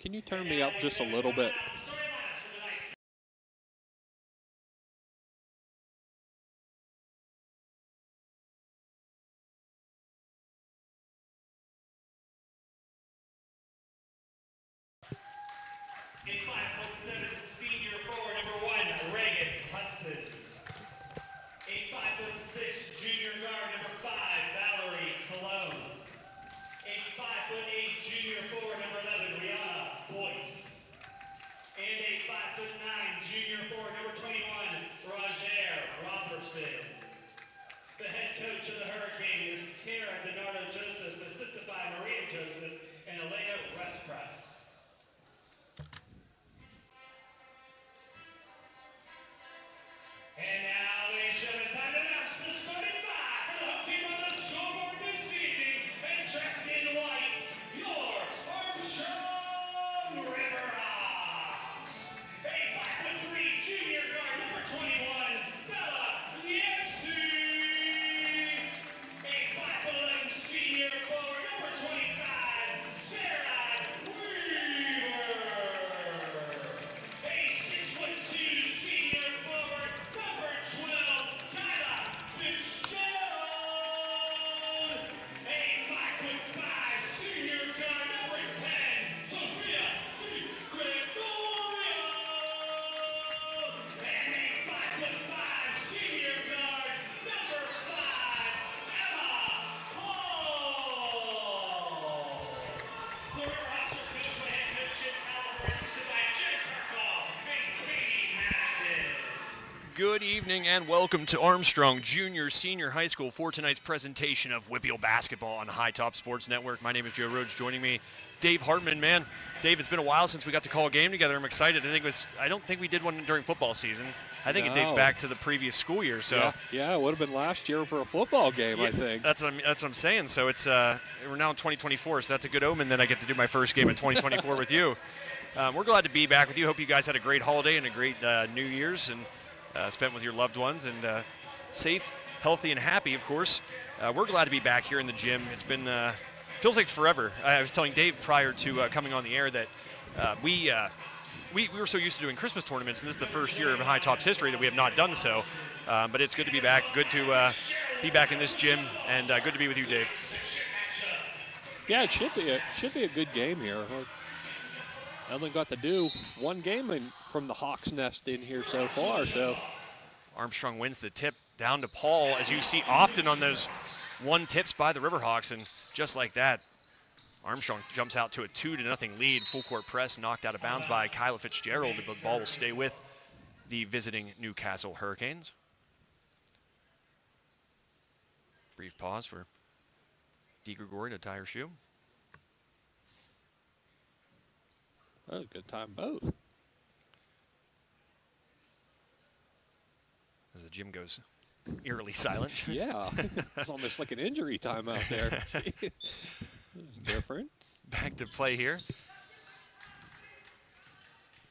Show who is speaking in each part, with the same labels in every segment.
Speaker 1: Can you turn me up just a little bit?
Speaker 2: A 5'7" senior forward, number 1, Reagan Hudson. A 5'6" junior guard, number 5, Valerie Cologne. A 5'8" junior forward, number 11, Rihanna Boyce. And a 5'9" junior forward, number 21, Roger Robertson. The head coach of the Hurricane is Kara Donardo Joseph, assisted by Maria Joseph and Elena Respress. And now, ladies and gentlemen, it's time to announce the starting five for the home team on the scoreboard this evening. And dressed in white, your Armstrong Riverhawks. A 5'3" junior guard, number 21, Bella Yancey. A 5'11" senior forward, number 25, Sarah Weaver. A 6'2" senior forward, number 12, Kyla Fitzgerald. A 5'5" senior guard, number 10, Sophia Di Gregorio. And a 5'5" senior guard, number 5, Emma Paul. The Riverhawks are coached by head coach Jim Caliber, assisted by Jim Turkle and Katie Madison.
Speaker 3: Good evening and welcome to Armstrong Junior Senior High School for tonight's presentation of WPIAL basketball on the High Top Sports Network. My name is Joe Rhodes. Joining me, Dave Hartman. Man, Dave, it's been a while since we got to call a game together. I'm excited. I don't think we did one during football season. I think it dates back to the previous school year. So
Speaker 1: yeah, it would have been last year for a football game,
Speaker 3: yeah,
Speaker 1: I think.
Speaker 3: That's what I'm saying. So it's we're now in 2024, so that's a good omen that I get to do my first game in 2024 with you. We're glad to be back with you. Hope you guys had a great holiday and a great New Year's and spent with your loved ones and safe, healthy, and happy, of course. We're glad to be back here in the gym. It's been feels like forever. I was telling Dave prior to coming on the air that we were so used to doing Christmas tournaments, and this is the first year of High Top's history that we have not done so. But it's good to be back. Good to be back in this gym, and good to be with you, Dave.
Speaker 1: Yeah, it should be a good game here. I only got to do one game from the Hawks Nest in here so far. So
Speaker 3: Armstrong wins the tip down to Paul, as you see often on those one tips by the Riverhawks, and just like that, Armstrong jumps out to a 2-0 lead. Full court press knocked out of bounds by Kyla Fitzgerald, but the ball will stay with the visiting Newcastle Hurricanes. Brief pause for Di Gregorio to tie her shoe.
Speaker 1: that was a good time both.
Speaker 3: As the gym goes eerily silent.
Speaker 1: Yeah, it's almost like an injury time out there. It's different.
Speaker 3: Back to play here.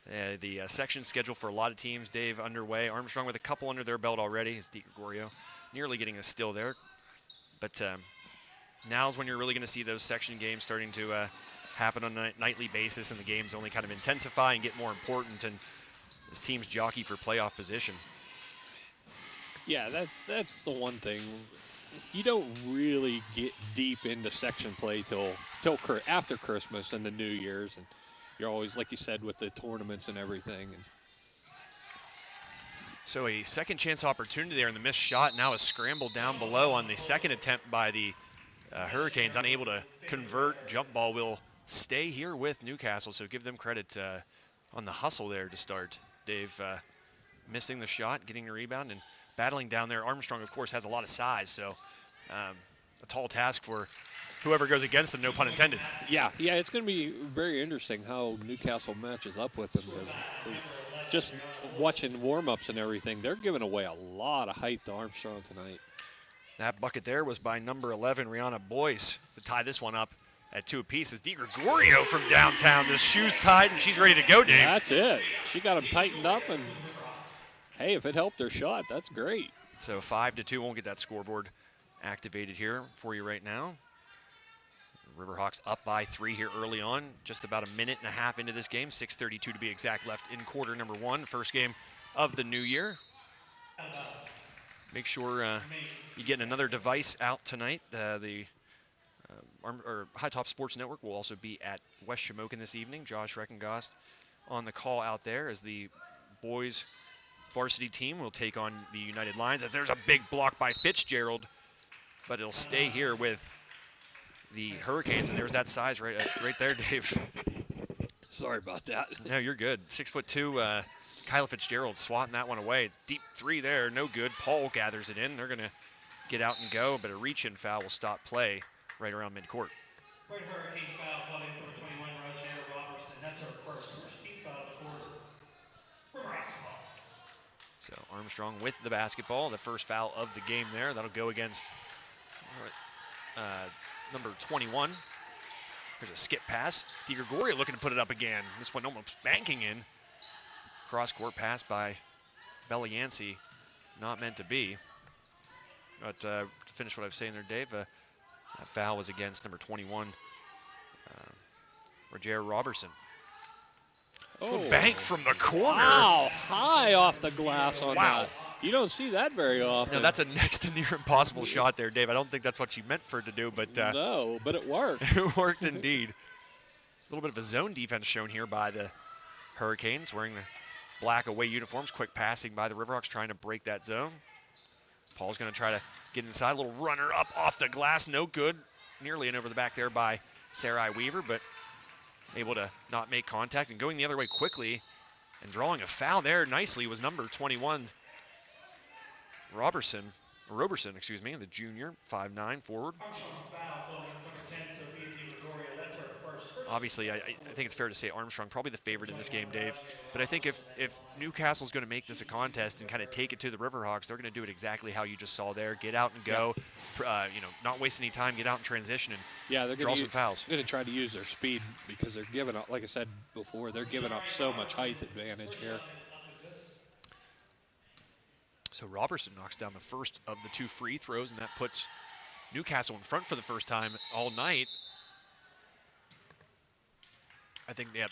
Speaker 3: The section schedule for a lot of teams, Dave, underway. Armstrong with a couple under their belt already is Di Gregorio, nearly getting a steal there. But now's when you're really going to see those section games starting to happen on a nightly basis, and the games only kind of intensify and get more important, and as teams jockey for playoff position.
Speaker 1: Yeah, that's the one thing. You don't really get deep into section play till after Christmas and the New Year's, and you're always, like you said, with the tournaments and everything. And
Speaker 3: so a second chance opportunity there, and the missed shot now is scrambled down below on the second attempt by the Hurricanes, unable to convert. Jump ball will stay here with Newcastle, so give them credit on the hustle there to start. Dave missing the shot, getting the rebound, and battling down there. Armstrong, of course, has a lot of size, so a tall task for whoever goes against them, no pun intended.
Speaker 1: Yeah, it's going to be very interesting how Newcastle matches up with them. Just watching warm-ups and everything, they're giving away a lot of height to Armstrong tonight.
Speaker 3: That bucket there was by number 11, Rihanna Boyce, to tie this one up at 2 apiece. Is Di Gregorio from downtown. The shoe's tied, and she's ready to go, Dave.
Speaker 1: That's it. She got them tightened up, and hey, if it helped her shot, that's great.
Speaker 3: So 5-2, won't get that scoreboard activated here for you right now. Riverhawks up by 3 here early on, just about a minute and a half into this game. 6:32 to be exact left in quarter number 1, first game of the new year. Make sure you get another device out tonight. The High Top Sports Network will also be at West Shamokin this evening. Josh Reckengost on the call out there as the boys varsity team will take on the United Lions. As there's a big block by Fitzgerald, but it'll stay here with the Hurricanes, and there's that size right there, Dave.
Speaker 1: Sorry about that.
Speaker 3: No, you're good. 6'2", Kyla Fitzgerald swatting that one away. Deep 3 there, no good. Paul gathers it in. They're going to get out and go, but a reach-in foul will stop play right around midcourt.
Speaker 2: Right Hurricane foul called against number 21, Roger Robertson. That's her first team foul of the quarter. Riverhawks ball.
Speaker 3: So Armstrong with the basketball, the first foul of the game there. That'll go against number 21. There's a skip pass. DiGregorio looking to put it up again. This one almost banking in. Cross-court pass by Bella Yancey. Not meant to be. But to finish what I was saying there, Dave, that foul was against number 21, Roger Robertson.
Speaker 1: Oh,
Speaker 3: bank from the corner.
Speaker 1: Wow, high off the glass on
Speaker 3: Wow.
Speaker 1: that. You don't see that very often.
Speaker 3: No, that's a next to near impossible shot there, Dave. I don't think that's what she meant for it to do, but
Speaker 1: no, but it worked.
Speaker 3: it worked indeed. A little bit of a zone defense shown here by the Hurricanes, wearing the black away uniforms. Quick passing by the Riverhawks, trying to break that zone. Paul's going to try to get inside. A little runner up off the glass, no good. Nearly in over the back there by Sarai Weaver, but able to not make contact. And going the other way quickly and drawing a foul there nicely was number 21, Robertson, excuse me, the junior, 5'9", forward. Obviously, I think it's fair to say Armstrong probably the favorite in this game, Dave. But I think if Newcastle's going to make this a contest and kind of take it to the Riverhawks, they're going to do it exactly how you just saw there. Get out and go, not waste any time. Get out and transition and
Speaker 1: they're
Speaker 3: draw some fouls.
Speaker 1: They're going to try to use their speed because they're giving up, like I said before, they're giving up so much height advantage here.
Speaker 3: So Robertson knocks down the first of the 2 free throws, and that puts Newcastle in front for the first time all night. I think that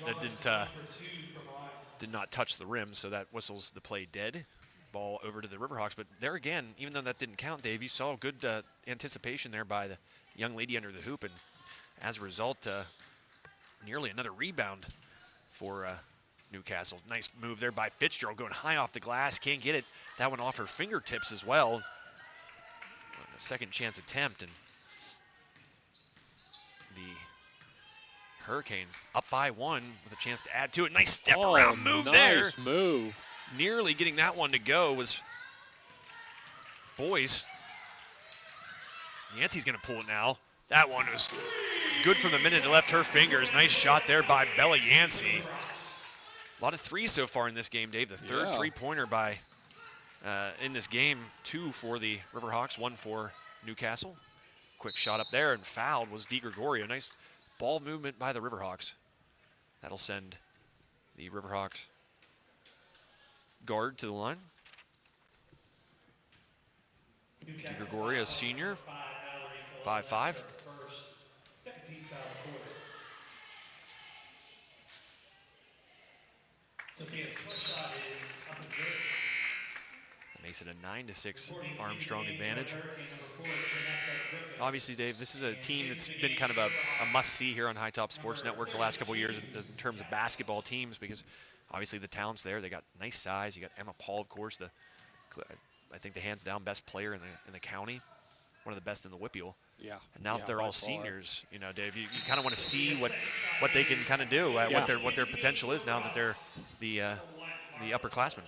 Speaker 3: did not touch the rim, so that whistles the play dead. Ball over to the Riverhawks, but there again, even though that didn't count, Dave, you saw good anticipation there by the young lady under the hoop, and as a result, nearly another rebound for Newcastle. Nice move there by Fitzgerald, going high off the glass, can't get it. That one off her fingertips as well. A second chance attempt, and the Hurricanes up by 1 with a chance to add to it. Nice step around move there.
Speaker 1: Nice move.
Speaker 3: Nearly getting that one to go was Boyce. Yancey's going to pull it now. That one was good from the minute it left her fingers. Nice shot there by Bella Yancey. A lot of threes so far in this game, Dave. The third three-pointer by in this game. 2 for the Riverhawks, 1 for Newcastle. Quick shot up there, and fouled was DiGregorio. Nice ball movement by the Riverhawks. That'll send the Riverhawks guard to the line. DiGregorio, senior, 5'5". That makes it a 9-6 Armstrong advantage. Obviously, Dave, this is a team that's been kind of a must-see here on High Top Sports Network the last couple of years in terms of basketball teams, because obviously the talent's there. They got nice size. You got Emma Paul, of course, I think the hands-down best player in the county, one of the best in the WPIAL.
Speaker 1: Yeah.
Speaker 3: And now that they're all seniors, Dave, you kind of want to see what they can kind of do, what their potential is now that they're the upperclassmen.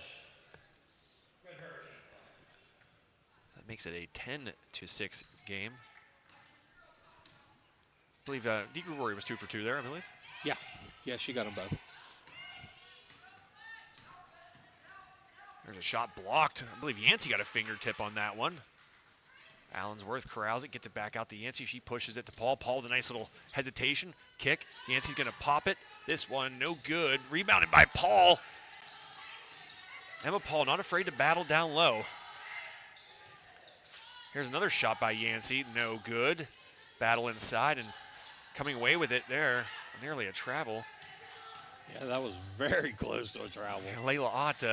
Speaker 3: That makes it a 10-6 game. I believe DiGregorio was 2 for 2 there, I believe.
Speaker 1: Yeah, she got them both.
Speaker 3: There's a shot blocked. I believe Yancey got a fingertip on that one. Allensworth corrals it, gets it back out to Yancey. She pushes it to Paul. Paul with a nice little hesitation. Kick. Yancey's going to pop it. This one, no good. Rebounded by Paul. Emma Paul not afraid to battle down low. Here's another shot by Yancey. No good. Battle inside, and coming away with it there. Nearly a travel.
Speaker 1: Yeah, that was very close to a travel.
Speaker 3: Layla Ott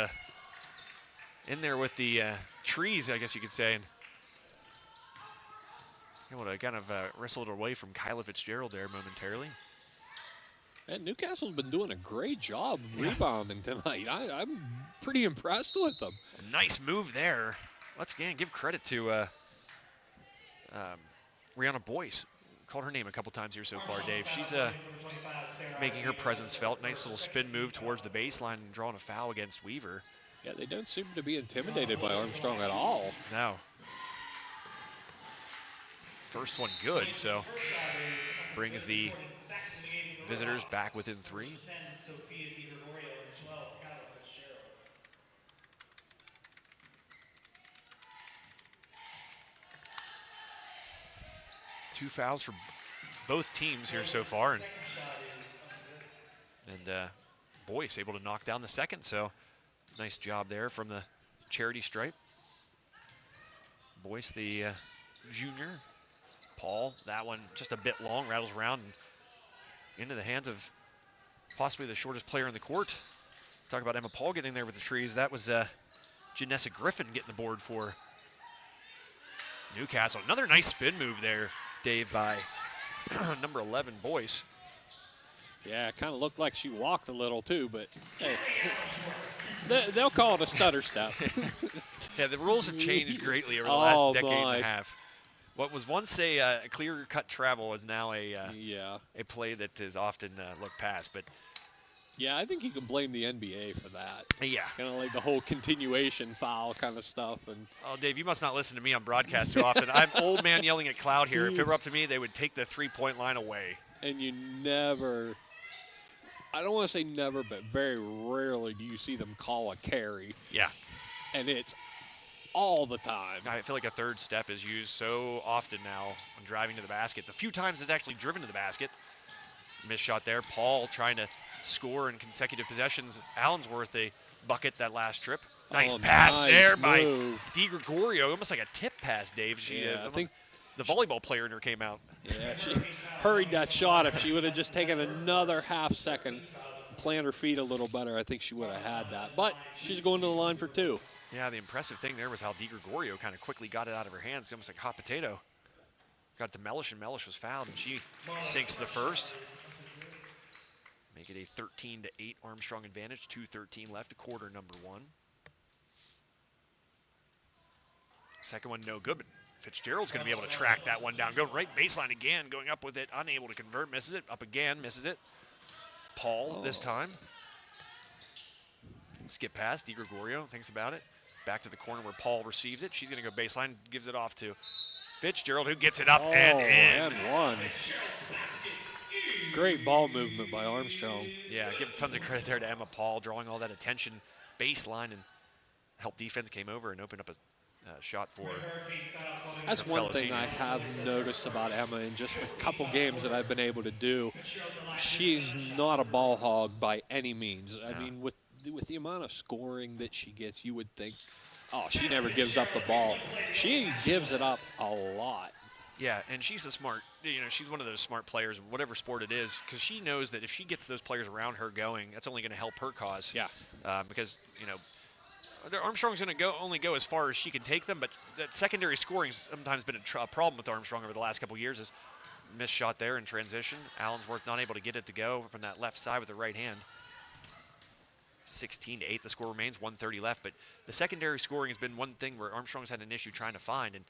Speaker 3: in there with the trees, I guess you could say. And able to kind of wrestle it away from Kyla Fitzgerald there momentarily.
Speaker 1: And Newcastle's been doing a great job rebounding tonight. I'm pretty impressed with them.
Speaker 3: A nice move there. Let's again give credit to Rihanna Boyce. Called her name a couple times here so far, Dave. She's making her presence felt. Nice little spin move towards the baseline and drawing a foul against Weaver.
Speaker 1: Yeah, they don't seem to be intimidated by Armstrong at all.
Speaker 3: No. First one good, so brings the visitors back within 3. Two fouls for both teams here so far, and Boyce able to knock down the second, so nice job there from the charity stripe. Boyce, the junior. Paul, that one just a bit long, rattles around and into the hands of possibly the shortest player in the court. Talk about Emma Paul getting there with the trees. That was Janessa Griffin getting the board for Newcastle. Another nice spin move there, Dave, by number 11, Boyce.
Speaker 1: Yeah, it kind of looked like she walked a little too, but hey, they'll call it a stutter step.
Speaker 3: Yeah, the rules have changed greatly over the last decade and a half. What was once a clear-cut travel is now a play that is often looked past. But
Speaker 1: yeah, I think you can blame the NBA for that.
Speaker 3: Yeah,
Speaker 1: kind of like the whole continuation foul kind of stuff. And
Speaker 3: oh, Dave, you must not listen to me on broadcast too often. I'm old man yelling at cloud here. If it were up to me, they would take the three-point line away.
Speaker 1: And you never, I don't want to say never, but very rarely do you see them call a carry.
Speaker 3: Yeah,
Speaker 1: and it's all the time.
Speaker 3: I feel like a third step is used so often now when driving to the basket. The few times it's actually driven to the basket. Missed shot there. Paul trying to score in consecutive possessions. Allensworth a bucket that last trip. Nice pass
Speaker 1: nice
Speaker 3: there
Speaker 1: move
Speaker 3: by Di Gregorio. Almost like a tip pass, Dave.
Speaker 1: I think
Speaker 3: the volleyball player in her came out.
Speaker 1: Yeah, she hurried that shot. If she would have just taken another half second, plant her feet a little better, I think she would have had that. But she's going to the line for 2.
Speaker 3: Yeah, the impressive thing there was how Di Gregorio kind of quickly got it out of her hands, almost like hot potato. Got it to Mellish, and Mellish was fouled, and she sinks the first. Make it a 13-8 Armstrong advantage. 2:13 left, quarter number 1. Second one no good, but Fitzgerald's going to be able to track that one down. Going right baseline again, going up with it, unable to convert, misses it. Up again, misses it. Paul this time. Skip past, Di Gregorio thinks about it. Back to the corner where Paul receives it. She's going to go baseline, gives it off to Fitzgerald, who gets it up and in.
Speaker 1: And one. Great ball movement by Armstrong.
Speaker 3: Yeah, give tons of credit there to Emma Paul, drawing all that attention baseline, and help defense came over and opened up a shot for
Speaker 1: That's one thing I have noticed about Emma in just a couple games that I've been able to do. She's not a ball hog by any means. I mean, with the amount of scoring that she gets, you would think, oh, she never gives up the ball. She gives it up a lot.
Speaker 3: Yeah, and she's a smart, she's one of those smart players in whatever sport it is, because she knows that if she gets those players around her going, that's only going to help her cause.
Speaker 1: Yeah.
Speaker 3: Because, Armstrong's going to only go as far as she can take them, but that secondary scoring's sometimes been a problem with Armstrong over the last couple of years. Is missed shot there in transition. Allensworth not able to get it to go from that left side with the right hand. 16-8, the score remains, 1:30 left. But the secondary scoring has been one thing where Armstrong's had an issue trying to find, and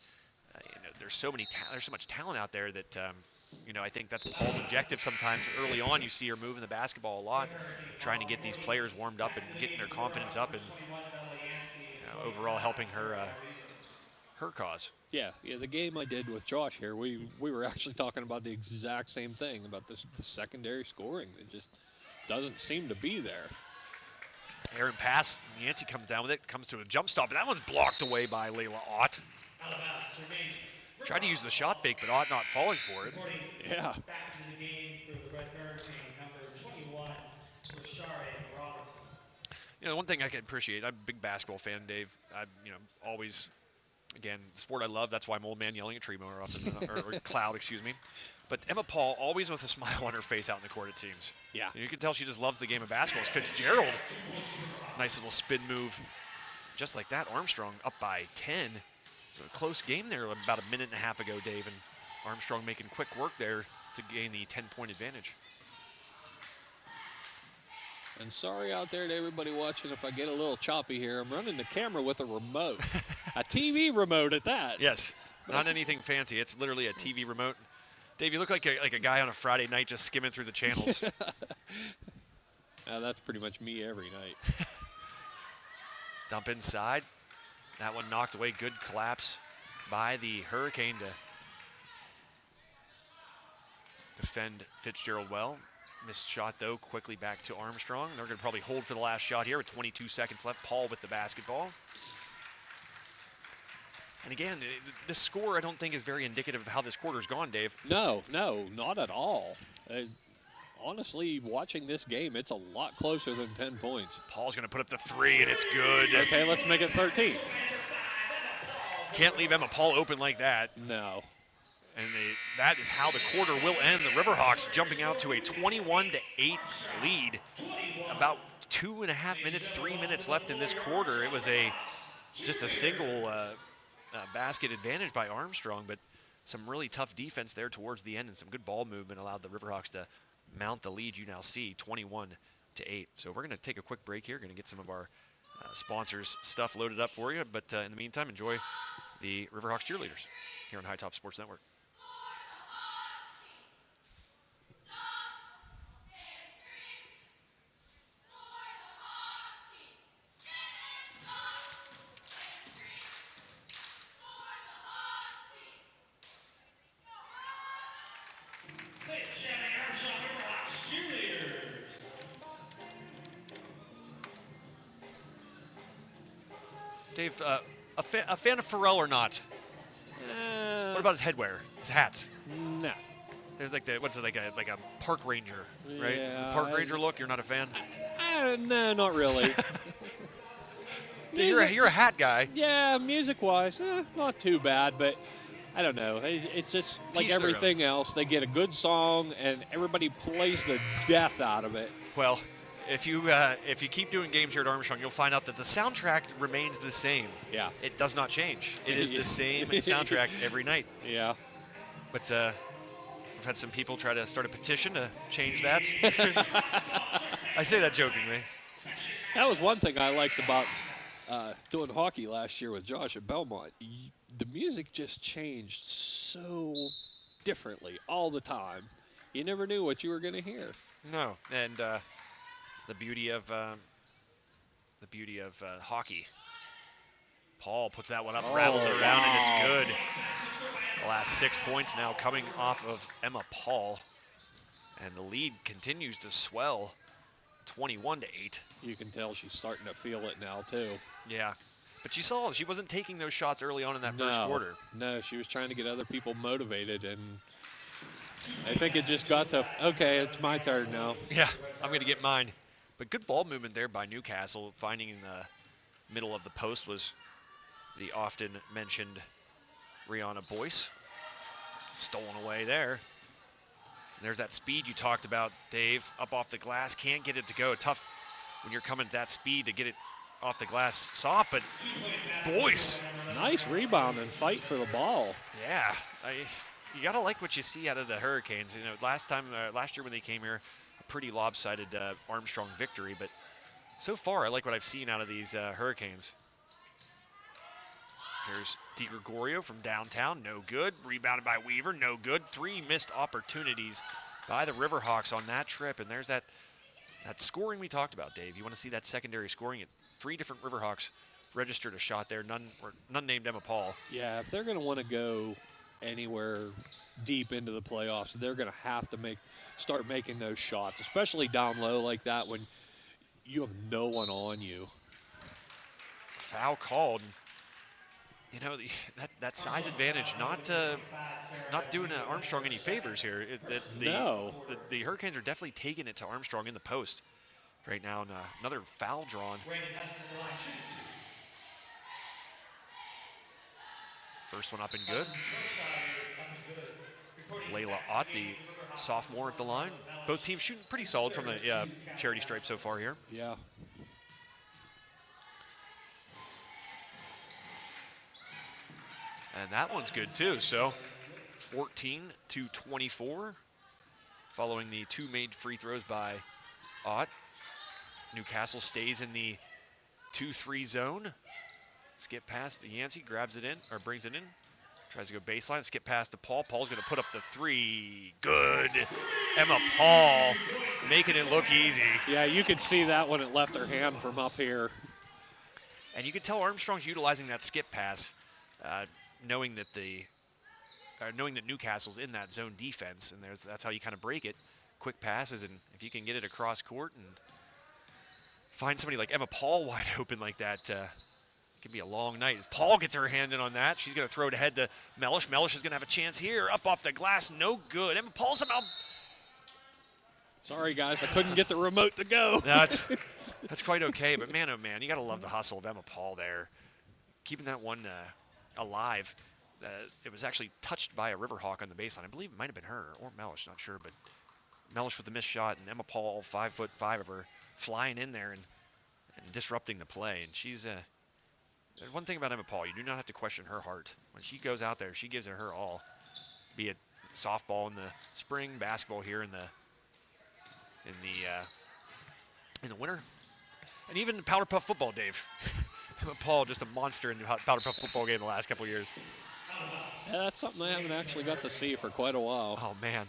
Speaker 3: there's so much talent out there that I think that's Paul's objective. Sometimes early on, you see her moving the basketball a lot, trying to get these players warmed up and getting their confidence up, and overall helping her cause.
Speaker 1: Yeah, the game I did with Josh here, we were actually talking about the exact same thing about the secondary scoring. It just doesn't seem to be there.
Speaker 3: Aaron pass, Yancey comes down with it, comes to a jump stop, and that one's blocked away by Layla Ott. Tried to use the shot fake, but Ott not falling for it.
Speaker 1: Yeah.
Speaker 2: Back to the game for the Red Bird team, number 21, Rashari Robinson.
Speaker 3: One thing I can appreciate, I'm a big basketball fan, Dave. I, always Again, the sport I love. That's why I'm old man yelling at tree mower often, or cloud, excuse me. But Emma Paul, always with a smile on her face out in the court, it seems.
Speaker 1: Yeah.
Speaker 3: You can tell she just loves the game of basketball. It's Fitzgerald. Nice little spin move. Just like that, Armstrong up by 10. So a close game there about a minute and a half ago, Dave. And Armstrong making quick work there to gain the 10-point advantage.
Speaker 1: And sorry out there to everybody watching if I get a little choppy here. I'm running the camera with a remote. A TV remote at that.
Speaker 3: Yes, not anything fancy. It's literally a TV remote. Dave, you look like a guy on a Friday night just skimming through the channels.
Speaker 1: That's pretty much me every night.
Speaker 3: Dump inside. That one knocked away. Good collapse by the Hurricane to defend Fitzgerald well. Missed shot, though, quickly back to Armstrong. They're going to probably hold for the last shot here with 22 seconds left. Paul with the basketball. And again, the score I don't think is very indicative of how this quarter's gone, Dave.
Speaker 1: No, not at all. Honestly, watching this game, it's a lot closer than 10 points.
Speaker 3: Paul's going to put up the three, and it's good.
Speaker 1: Okay, let's make it 13.
Speaker 3: Can't leave Emma Paul open like that.
Speaker 1: No.
Speaker 3: And that is how the quarter will end. The Riverhawks jumping out to a 21-8 lead. About 2.5 minutes, 3 minutes left in this quarter. It was just a single basket advantage by Armstrong, but some really tough defense there towards the end and some good ball movement allowed the Riverhawks to mount the lead you now see, 21-8. So we're going to take a quick break here. Going to get some of our sponsors' stuff loaded up for you, but in the meantime, enjoy the Riverhawks cheerleaders here on High Top Sports Network.
Speaker 2: Please check out Armstrong Riverhawks cheerleaders.
Speaker 3: Dave, a fan of Pharrell or not? What about his headwear, his hats?
Speaker 1: No.
Speaker 3: There's like like a park ranger, right?
Speaker 1: Yeah,
Speaker 3: The park ranger look. You're not a fan?
Speaker 1: No, not really.
Speaker 3: You're a hat guy.
Speaker 1: Yeah, music-wise, not too bad, but I don't know. It's just like
Speaker 3: Teach their own.
Speaker 1: everything else. They get a good song, and everybody plays the death out of it.
Speaker 3: Well, if you keep doing games here at Armstrong, you'll find out that the soundtrack remains the same.
Speaker 1: Yeah.
Speaker 3: It does not change. It is the same soundtrack every night.
Speaker 1: Yeah.
Speaker 3: But we've had some people try to start a petition to change that. I say that jokingly.
Speaker 1: That was one thing I liked about doing hockey last year with Josh at Belmont. The music just changed so differently all the time. You never knew what you were going to hear.
Speaker 3: No, and the beauty of hockey. Paul puts that one up, rattles it around, and it's good. The last 6 points now coming off of Emma Paul, and the lead continues to swell, 21-8.
Speaker 1: You can tell she's starting to feel it now too.
Speaker 3: Yeah, but you saw she wasn't taking those shots early on in that first quarter.
Speaker 1: No, she was trying to get other people motivated, and I think it just got to, okay, it's my turn now.
Speaker 3: Yeah, I'm going to get mine. But good ball movement there by Newcastle. Finding in the middle of the post was the often mentioned Rihanna Boyce. Stolen away there. And there's that speed you talked about, Dave, up off the glass. Can't get it to go. Tough when you're coming at that speed to get it off the glass soft, but Boyce.
Speaker 1: Nice rebound and fight for the ball.
Speaker 3: Yeah, you got to like what you see out of the Hurricanes. You know, last year when they came here, a pretty lopsided Armstrong victory, but so far I like what I've seen out of these Hurricanes. Here's DiGregorio from downtown, no good. Rebounded by Weaver, no good. 3 missed opportunities by the Riverhawks on that trip, and there's that scoring we talked about, Dave. You want to see that secondary scoring? 3 different Riverhawks registered a shot there, none named Emma Paul.
Speaker 1: Yeah, if they're going to want to go anywhere deep into the playoffs, they're going to have to start making those shots, especially down low like that when you have no one on you.
Speaker 3: Foul called. You know, that size advantage not doing Armstrong any favors here.
Speaker 1: No.
Speaker 3: The Hurricanes are definitely taking it to Armstrong in the post right now, and another foul drawn. First one up and good.
Speaker 2: Hudson's first shot is up and good. Reporting
Speaker 3: Layla
Speaker 2: back
Speaker 3: Ott,
Speaker 2: in the
Speaker 3: the
Speaker 2: game, Riverhawks
Speaker 3: sophomore at the line. Both teams shooting pretty solid from the charity stripe so far here.
Speaker 1: Yeah.
Speaker 3: And that one's good too. So 14-24 following the 2 made free throws by Ott. Newcastle stays in the 2-3 zone. Skip past Yancey, grabs it in, or brings it in. Tries to go baseline, skip past to Paul. Paul's gonna put up the 3. Good. Emma Paul making it look easy.
Speaker 1: Yeah, you could see that when it left her hand from up here.
Speaker 3: And you can tell Armstrong's utilizing that skip pass, knowing that Newcastle's in that zone defense, and that's how you kind of break it. Quick passes, and if you can get it across court and find somebody like Emma Paul wide open like that, it can be a long night. As Paul gets her hand in on that, she's going to throw it ahead to Mellish. Mellish is going to have a chance here. Up off the glass, no good. Emma Paul somehow.
Speaker 1: Sorry, guys, I couldn't get the remote to go.
Speaker 3: That's quite okay, but man, oh man, you got to love the hustle of Emma Paul there. Keeping that one alive. It was actually touched by a Riverhawk on the baseline. I believe it might have been her or Mellish, not sure, but Mellish with the missed shot, and Emma Paul, 5'5" of her, flying in there and disrupting the play. And she's there's one thing about Emma Paul, you do not have to question her heart. When she goes out there, she gives it her all. Be it softball in the spring, basketball here in the winter, and even the Powder Puff football, Dave. Emma Paul, just a monster in the Powder Puff football game the last couple of years.
Speaker 1: Yeah, that's something I haven't actually got to see for quite a while.
Speaker 3: Oh man,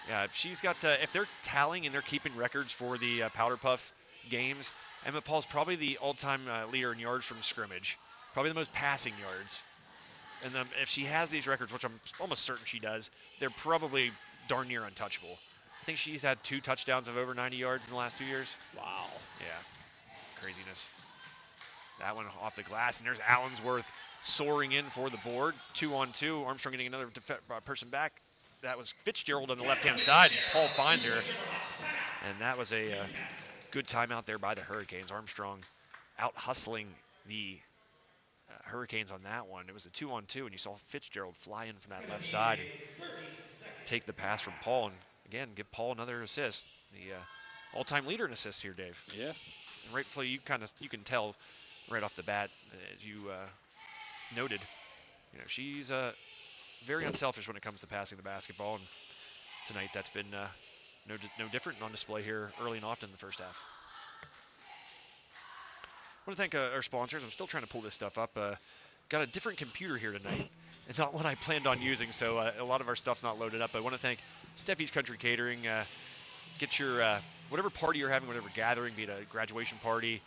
Speaker 3: yeah. If she's got, if they're tallying and they're keeping records for the Powder Puff games, Emma Paul's probably the all-time leader in yards from scrimmage, probably the most passing yards. And then if she has these records, which I'm almost certain she does, they're probably darn near untouchable. I think she's had 2 touchdowns of over 90 yards in the last 2 years.
Speaker 1: Wow.
Speaker 3: Yeah, craziness. That one off the glass, and there's Allensworth soaring in for the board. 2-on-2, Armstrong getting another person back. That was Fitzgerald on the left-hand side, and Paul finds her. And that was a good timeout there by the Hurricanes. Armstrong out hustling the Hurricanes on that one. It was a 2-on-2, and you saw Fitzgerald fly in from that left side and take the pass from Paul. And again, give Paul another assist. The all-time leader in assists here, Dave.
Speaker 1: Yeah.
Speaker 3: And rightfully, you can tell right off the bat, as you noted, she's very unselfish when it comes to passing the basketball. And tonight, that's been no different, on display here early and often in the first half. I want to thank our sponsors. I'm still trying to pull this stuff up. Got a different computer here tonight. It's not one I planned on using, so a lot of our stuff's not loaded up. I want to thank Steffi's Country Catering. Get your whatever party you're having, whatever gathering, be it a graduation party,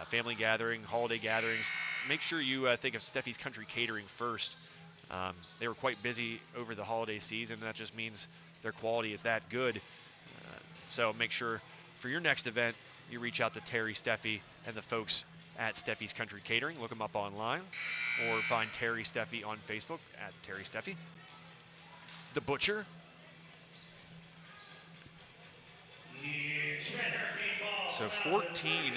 Speaker 3: family gathering, holiday gatherings, make sure you think of Steffi's Country Catering first. They were quite busy over the holiday season. That just means their quality is that good. So make sure for your next event, you reach out to Terry Steffi and the folks at Steffi's Country Catering. Look them up online or find Terry Steffi on Facebook at Terry Steffi. The Butcher. So 14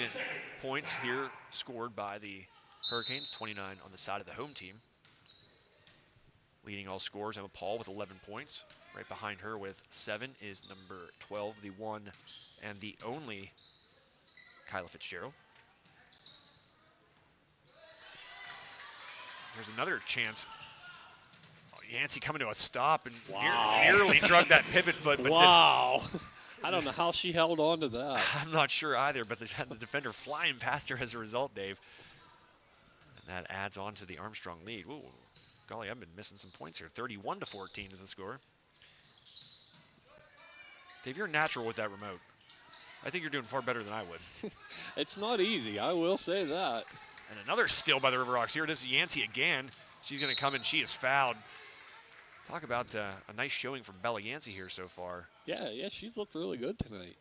Speaker 3: points here scored by the Hurricanes, 29 on the side of the home team. Leading all scorers, Emma Paul with 11 points. Right behind her with 7 is number 12, the one and the only Kyla Fitzgerald. There's another chance. Yancey coming to a stop and nearly drug that pivot foot. But
Speaker 1: wow. I don't know how she held on to that.
Speaker 3: I'm not sure either, but the defender flying past her as a result, Dave. And that adds on to the Armstrong lead. Ooh, golly, I've been missing some points here. 31-14 is the score. Dave, you're natural with that remote. I think you're doing far better than I would.
Speaker 1: It's not easy, I will say that.
Speaker 3: And another steal by the Riverhawks. Here it is, Yancey again. She's going to come in. She is fouled. Talk about a nice showing from Bella Yancey here so far.
Speaker 1: Yeah, she's looked really good tonight.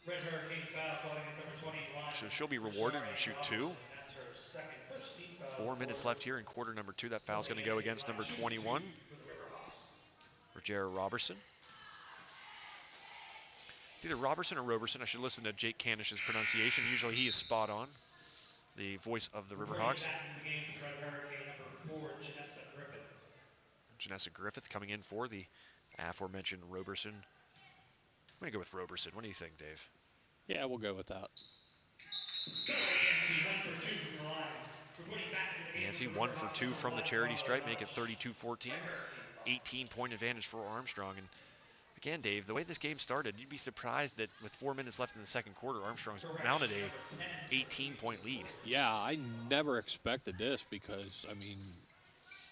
Speaker 2: Red Hurricane foul calling against number 21.
Speaker 3: So she'll be rewarded and shoot 2.
Speaker 2: That's her second. First team foul.
Speaker 3: 4 minutes left here in quarter number 2. That foul's going to go against number 21, Rogera Robertson. It's either Robertson or Roberson. I should listen to Jake Canish's pronunciation. Usually he is spot on. The voice of the Riverhawks.
Speaker 2: Back into the game for Red Hurricane, number 4, Janessa Griffin.
Speaker 3: Janessa Griffith coming in for the aforementioned Roberson. I'm going to go with Roberson. What do you think, Dave?
Speaker 1: Yeah, we'll go with that.
Speaker 3: Nancy 1 for 2 from the charity stripe, make it 32-14. 18-point advantage for Armstrong. And again, Dave, the way this game started, you'd be surprised that with 4 minutes left in the second quarter, Armstrong's mounted a 18-point lead.
Speaker 1: Yeah, I never expected this because, I mean,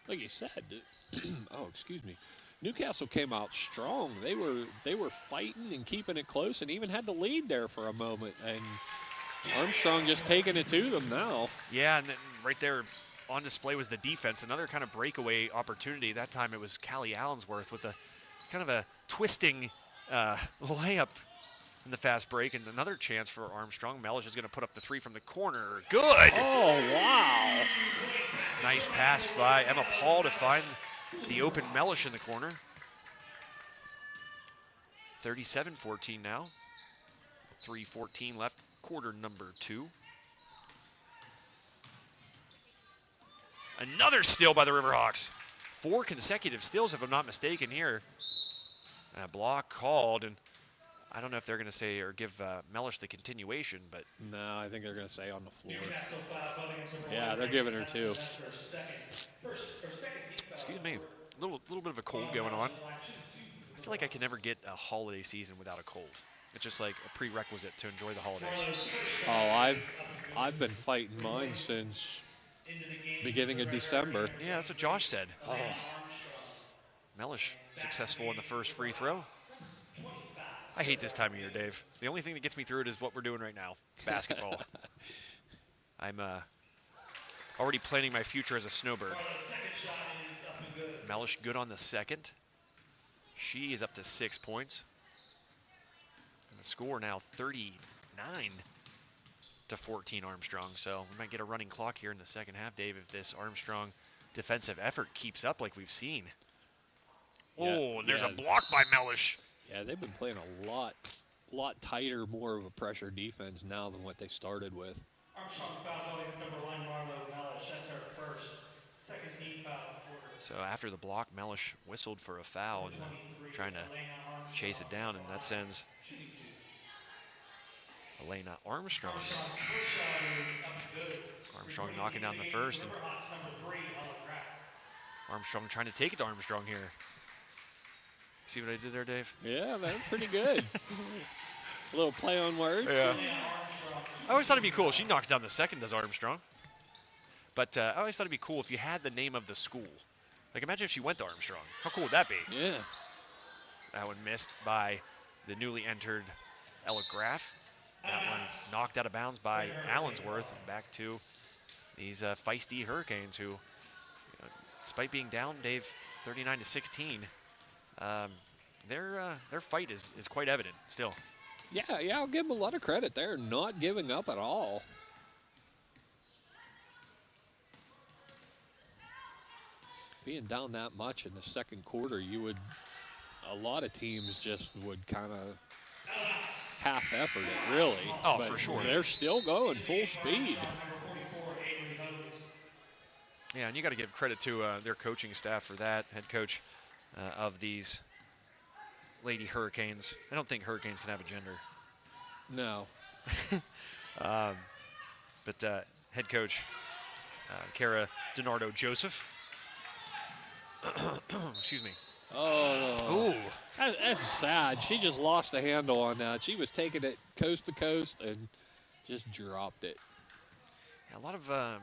Speaker 1: like you said, oh, excuse me, Newcastle came out strong. They were fighting and keeping it close and even had the lead there for a moment. And Armstrong just taking it to them now.
Speaker 3: Yeah, and then right there on display was the defense. Another kind of breakaway opportunity. That time it was Callie Allensworth with a kind of a twisting layup in the fast break. And another chance for Armstrong. Mellish is going to put up the three from the corner. Good!
Speaker 1: Oh, wow.
Speaker 3: Nice pass by Emma Paul to find the open Mellish in the corner. 37-14 now. 3:14 left, quarter number 2. Another steal by the Riverhawks. 4 consecutive steals, if I'm not mistaken here. A block called, and I don't know if they're going to say or give Mellish the continuation, but
Speaker 1: no, I think they're going to say on the floor. Yeah, they're giving her 2.
Speaker 3: Excuse me, a little bit of a cold going on. I feel like I can never get a holiday season without a cold. It's just like a prerequisite to enjoy the holidays.
Speaker 1: Oh, I've been fighting mine since beginning of December.
Speaker 3: Yeah, that's what Josh said. Oh. Mellish successful in the first free throw. I hate this time of year, Dave. The only thing that gets me through it is what we're doing right now, basketball. I'm already planning my future as a snowbird. Mellish good on the second. She is up to 6 points. And the score now 39-14 Armstrong. So we might get a running clock here in the second half, Dave, if this Armstrong defensive effort keeps up like we've seen. Yeah, oh, and there's a block by Mellish.
Speaker 1: Yeah, they've been playing a lot tighter, more of a pressure defense now than what they started with.
Speaker 2: Armstrong foul against number 1, Marlo Mellish. That's her first, second team foul.
Speaker 3: So after the block, Mellish whistled for a foul and trying to chase it down, and that sends Elena Armstrong. Armstrong knocking down the first. And Armstrong trying to take it to Armstrong here. See what I did there, Dave?
Speaker 1: Yeah, that was pretty good. A little play on words.
Speaker 3: Yeah. I always thought it'd be cool. She knocks down the second, does Armstrong. But I always thought it'd be cool if you had the name of the school. Like, imagine if she went to Armstrong. How cool would that be?
Speaker 1: Yeah.
Speaker 3: That one missed by the newly entered Ella Graff. That one knocked out of bounds by Allensworth. And back to these feisty Hurricanes who, despite being down, Dave, 39-16, their fight is quite evident still.
Speaker 1: Yeah, I'll give them a lot of credit. They're not giving up at all. Being down that much in the second quarter, a lot of teams just would kind of half effort it, really.
Speaker 3: Oh,
Speaker 1: but
Speaker 3: for sure.
Speaker 1: They're still going full speed.
Speaker 3: Yeah, and you got to give credit to their coaching staff for that. Head coach of these Lady Hurricanes. I don't think Hurricanes can have a gender.
Speaker 1: No.
Speaker 3: But head coach Kara DiNardo Joseph. Excuse me.
Speaker 1: Oh,
Speaker 3: Ooh.
Speaker 1: That's sad. She just lost the handle on that. She was taking it coast to coast and just dropped it.
Speaker 3: Yeah, a lot of I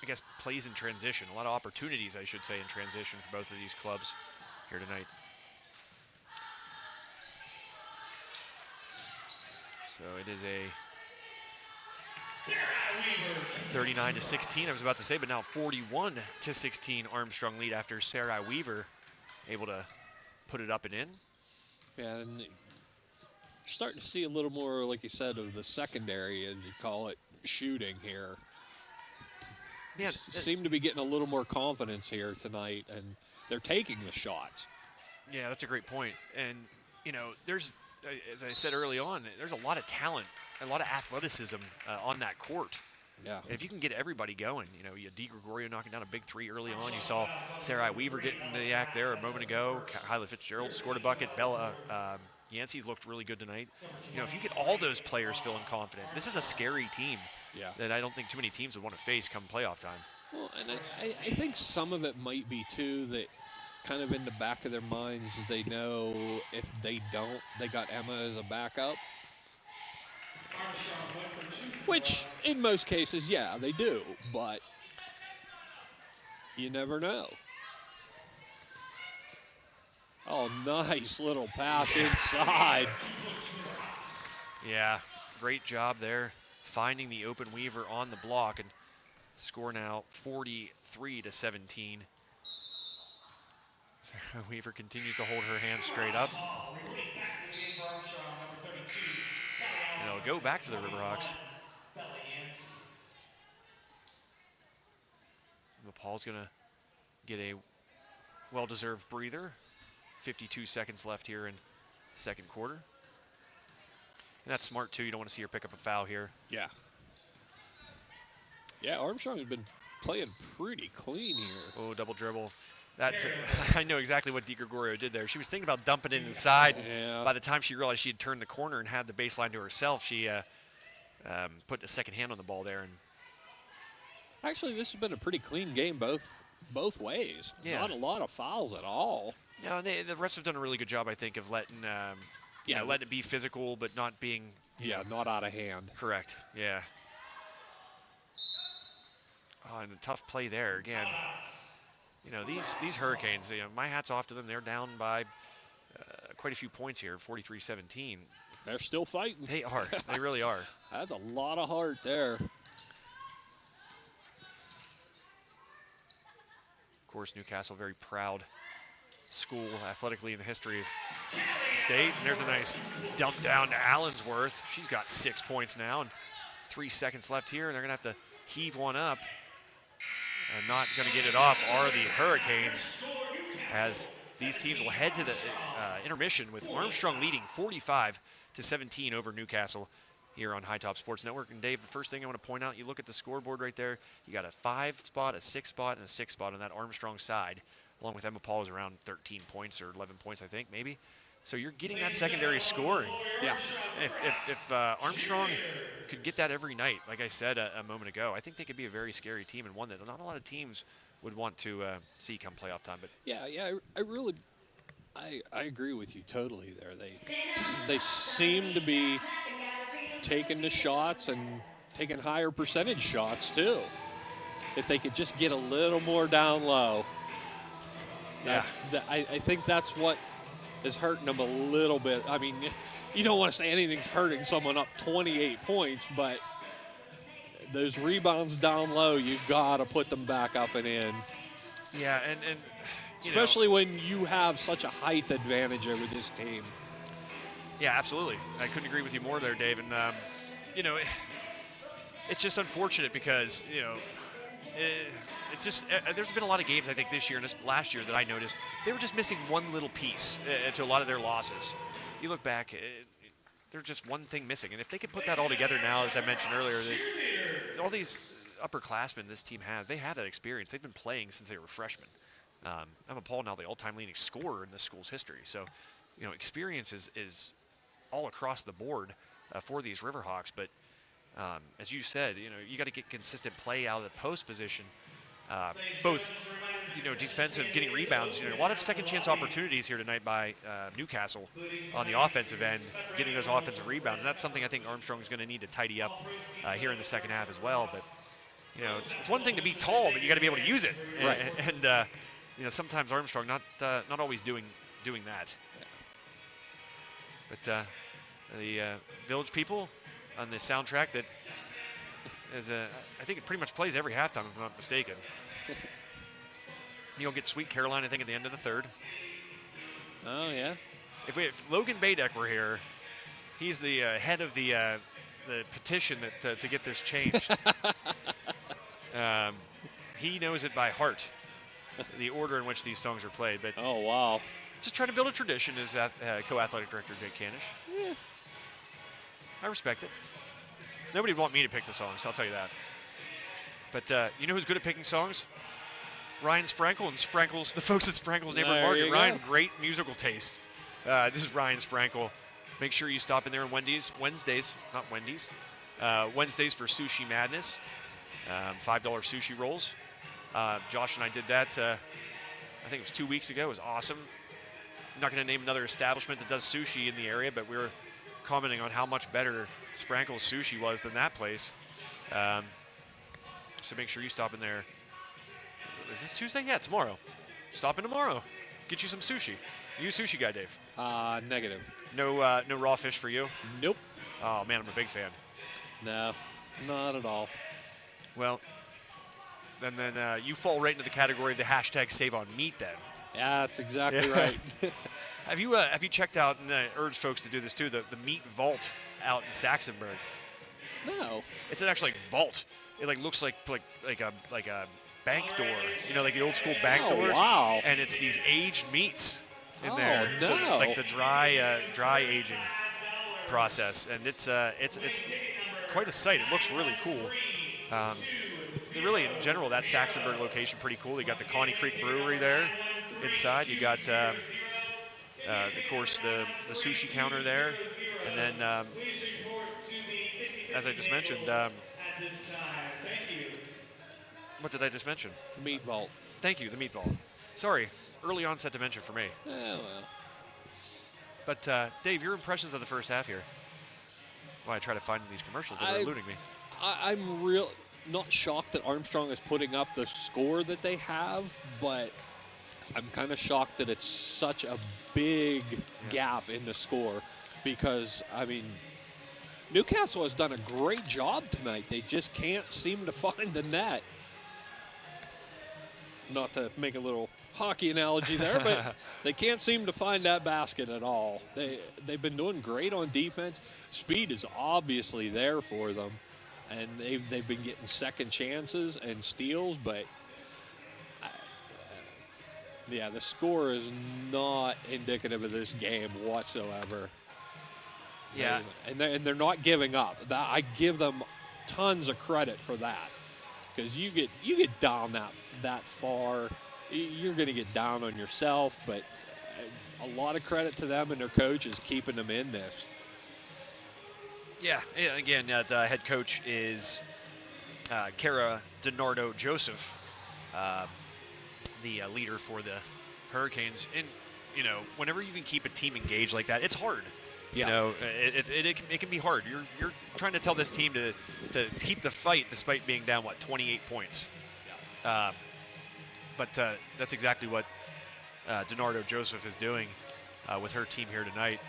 Speaker 3: guess plays in transition. A lot of opportunities, I should say, in transition for both of these clubs here tonight. So it is a 39-16, I was about to say, but now 41-16 Armstrong lead after Sarai Weaver able to put it up and in.
Speaker 1: Yeah, and you're starting to see a little more, like you said, of the secondary, as you call it, shooting here.
Speaker 3: Man,
Speaker 1: seem to be getting a little more confidence here tonight, and they're taking the shots.
Speaker 3: Yeah, that's a great point. And, there's, as I said early on, there's a lot of talent, a lot of athleticism on that court.
Speaker 1: Yeah.
Speaker 3: And if you can get everybody going, you know, you had DiGregorio knocking down a big three early on. You saw Sarai Weaver getting into the act there a moment ago. Kyla Fitzgerald scored a bucket. Bella Yancey's looked really good tonight. You know, if you get all those players feeling confident, this is a scary team that I don't think too many teams would want to face come playoff time.
Speaker 1: Well, and I think some of it might be, too, that kind of in the back of their minds, they know if they don't, they got Emma as a backup. Which, in most cases, yeah, they do. But you never know. Oh, nice little pass inside.
Speaker 3: Yeah, great job there, finding the open Weaver on the block, and score now 43-17. Sarah Weaver continues to hold her hands straight up. And it'll go back to the Riverhawks. Paul's going to get a well-deserved breather. 52 seconds left here in the second quarter. And that's smart, too. You don't want to see her pick up a foul here.
Speaker 1: Yeah. Yeah, Armstrong has been playing pretty clean here.
Speaker 3: Oh, double dribble. That I know exactly what DiGregorio did there. She was thinking about dumping it inside.
Speaker 1: Yeah.
Speaker 3: By the time she realized she had turned the corner and had the baseline to herself, she put a second hand on the ball there. And
Speaker 1: actually, this has been a pretty clean game both ways.
Speaker 3: Yeah.
Speaker 1: Not a lot of fouls at all.
Speaker 3: No, the refs have done a really good job, I think, of letting letting it be physical, but not being
Speaker 1: not out of hand.
Speaker 3: Correct. Yeah. Oh, and a tough play there again. You know, these Hurricanes, my hat's off to them. They're down by quite a few points here, 43-17.
Speaker 1: They're still fighting.
Speaker 3: They are. They really are.
Speaker 1: That's a lot of heart there.
Speaker 3: Of course, Newcastle, very proud school athletically in the history of the state. And there's a nice dump down to Allensworth. She's got 6 points now, and 3 seconds left here, and they're going to have to heave one up. And not going to get it off are the Hurricanes, as these teams will head to the intermission with Armstrong leading 45-17 over Newcastle here on High Top Sports Network. And Dave, the first thing I want to point out, you look at the scoreboard right there, you got a 5 spot, a 6 spot, and a 6 spot on that Armstrong side, along with Emma Paul is around 13 points or 11 points, I think, maybe. So you're getting that secondary scoring.
Speaker 1: Yeah.
Speaker 3: If Armstrong could get that every night, like I said a moment ago, I think they could be a very scary team, and one that not a lot of teams would want to see come playoff time. But
Speaker 1: yeah, I agree with you totally there. They seem to be taking the shots and taking higher percentage shots too. If they could just get a little more down low.
Speaker 3: Yeah.
Speaker 1: I think that's what is hurting them a little bit. I mean, you don't want to say anything's hurting someone up 28 points, but those rebounds down low, you got to put them back up and in.
Speaker 3: Yeah, and
Speaker 1: especially when you have such a height advantage over this team.
Speaker 3: Yeah, absolutely. I couldn't agree with you more there, Dave. And, it's just unfortunate because, it's just there's been a lot of games, I think, this year and this last year that I noticed they were just missing one little piece to a lot of their losses. You look back, there's just one thing missing. And if they could put that all together now, as I mentioned earlier, all these upperclassmen this team has, they have that experience. They've been playing since they were freshmen. Emma Paul now the all-time leading scorer in this school's history. So, experience is all across the board for these Riverhawks. But as you said, you got to get consistent play out of the post position. Both, defensive, getting rebounds. A lot of second chance opportunities here tonight by Newcastle on the offensive end, getting those offensive rebounds. And that's something I think Armstrong is going to need to tidy up here in the second half as well. But, it's one thing to be tall, but you got to be able to use it.
Speaker 1: Right.
Speaker 3: And sometimes Armstrong not always doing that. But the Village People on the soundtrack that is I think it pretty much plays every halftime, if I'm not mistaken. You'll get Sweet Caroline, I think, at the end of the third.
Speaker 1: Oh, yeah.
Speaker 3: If Logan Badeck were here, he's the head of the petition to get this changed. He knows it by heart, the order in which these songs are played. But
Speaker 1: oh, wow.
Speaker 3: Just trying to build a tradition as co-athletic director Jake Canish. Yeah. I respect it. Nobody would want me to pick the songs, I'll tell you that. But you know who's good at picking songs? Ryan Sprankle and Sprankle's, the folks at Sprankle's Neighborhood
Speaker 1: There
Speaker 3: Market.
Speaker 1: you
Speaker 3: Ryan,
Speaker 1: go.
Speaker 3: great musical taste. This is Ryan Sprankle. Make sure you stop in there on Wednesdays for Sushi Madness. $5 sushi rolls. Josh and I did that, I think it was 2 weeks ago. It was awesome. I'm not going to name another establishment that does sushi in the area, but we were commenting on how much better Sprankle's sushi was than that place. So make sure you stop in there. Is this Tuesday? Yeah, tomorrow. Stop in tomorrow. Get you some sushi. You a sushi guy, Dave?
Speaker 1: Negative.
Speaker 3: No raw fish for you?
Speaker 1: Nope.
Speaker 3: Oh, man, I'm a big fan.
Speaker 1: No, not at all.
Speaker 3: Well, then you fall right into the category of the hashtag save on meat then.
Speaker 1: Yeah, that's exactly right.
Speaker 3: Have you checked out, and I urge folks to do this too, the meat vault out in Saxonburg?
Speaker 1: No.
Speaker 3: It's an actual vault. It looks like a bank door, like the old school bank
Speaker 1: Oh,
Speaker 3: doors.
Speaker 1: wow.
Speaker 3: And it's these aged meats in
Speaker 1: Oh,
Speaker 3: there.
Speaker 1: no.
Speaker 3: So it's like the dry aging process, and it's quite a sight. It looks really cool. Really, in general, that Saxonburg location pretty cool. You got the Connie Creek Brewery there inside. You got, of course, the sushi counter there, and then, as I just mentioned, what did I just mention?
Speaker 1: Meat vault.
Speaker 3: Thank you, the meat vault. Sorry, early onset dementia for me.
Speaker 1: Well.
Speaker 3: But Dave, your impressions of the first half here? Well, I try to find these commercials that are eluding me.
Speaker 1: I'm not shocked that Armstrong is putting up the score that they have, but I'm kind of shocked that it's such a big gap in the score because, I mean, Newcastle has done a great job tonight. They just can't seem to find the net. Not to make a little hockey analogy there, but they can't seem to find that basket at all. They've been doing great on defense. Speed is obviously there for them, and they've been getting second chances and steals, but yeah, the score is not indicative of this game whatsoever.
Speaker 3: Yeah,
Speaker 1: and they're not giving up. I give them tons of credit for that, because you get down that far, you're going to get down on yourself. But a lot of credit to them and their coaches keeping them in this.
Speaker 3: Yeah. Again, head coach is Kara DiNardo Joseph, the leader for the Hurricanes. And whenever you can keep a team engaged like that, it's hard.
Speaker 1: Yeah.
Speaker 3: It can be hard. You're trying to tell this team to keep the fight despite being down 28 points.
Speaker 1: Yeah.
Speaker 3: But that's exactly what DiNardo Joseph is doing with her team here tonight.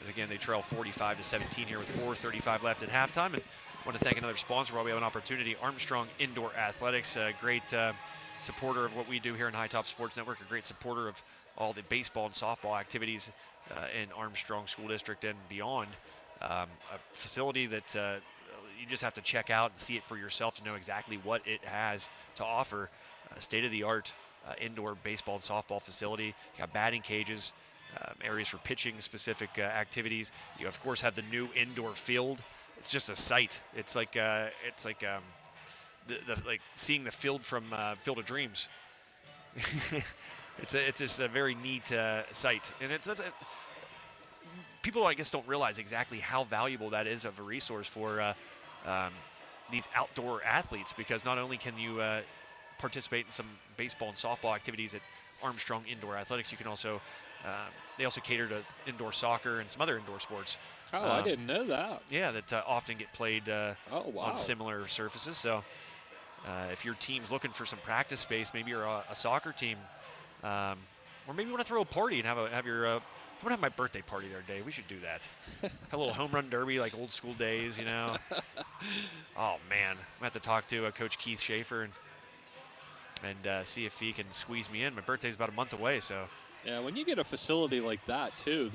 Speaker 3: And again, they trail 45-17 here with 4:35 left at halftime. And I want to thank another sponsor while we have an opportunity, Armstrong Indoor Athletics, a great supporter of what we do here in High Top Sports Network, a great supporter of all the baseball and softball activities in Armstrong School District and beyond. A facility that you just have to check out and see it for yourself to know exactly what it has to offer. State-of-the-art indoor baseball and softball facility. You got batting cages, areas for pitching-specific activities. You, of course, have the new indoor field. It's just a sight. It's like seeing the field from Field of Dreams. It's just a very neat site, and people, I guess, don't realize exactly how valuable that is of a resource for these outdoor athletes, because not only can you participate in some baseball and softball activities at Armstrong Indoor Athletics, you can also they also cater to indoor soccer and some other indoor sports.
Speaker 1: Oh, I didn't know that.
Speaker 3: Yeah, that often get played on similar surfaces. So if your team's looking for some practice space, maybe you're a soccer team, or maybe you want to throw a party and have your I want to have my birthday party there, Dave. We should do that. Have a little home run derby like old school days, Oh, man. I'm going to have to talk to Coach Keith Schaefer and see if he can squeeze me in. My birthday's about a month away, so.
Speaker 1: Yeah, when you get a facility like that, too,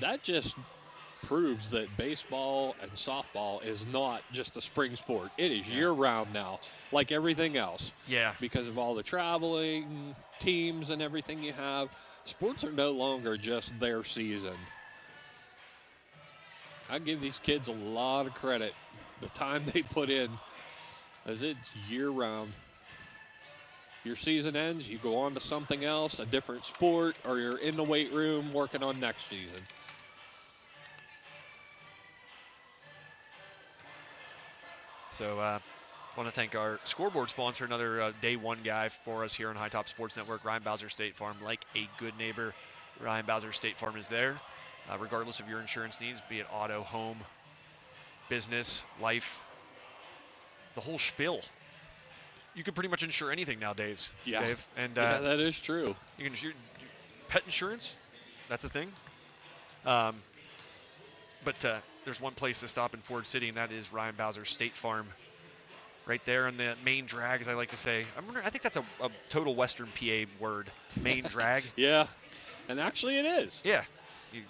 Speaker 1: that just proves that baseball and softball is not just a spring sport. It is year-round now, like everything else.
Speaker 3: Yeah.
Speaker 1: Because of all the traveling teams and everything you have, sports are no longer just their season. I give these kids a lot of credit, the time they put in as it's year-round. Your season ends, you go on to something else, a different sport, or you're in the weight room working on next season.
Speaker 3: So want to thank our scoreboard sponsor, another day one guy for us here on High Top Sports Network, Ryan Bowser State Farm. Like a good neighbor, Ryan Bowser State Farm is there, regardless of your insurance needs, be it auto, home, business, life, the whole spiel. You can pretty much insure anything nowadays,
Speaker 1: Yeah.
Speaker 3: Dave. And
Speaker 1: Yeah, that is true.
Speaker 3: you can insure pet insurance. That's a thing. But there's one place to stop in Ford City, and that is Ryan Bowser State Farm. Right there in the main drag, as I like to say. I think that's a total Western PA word, main drag.
Speaker 1: Yeah, and actually it is.
Speaker 3: Yeah.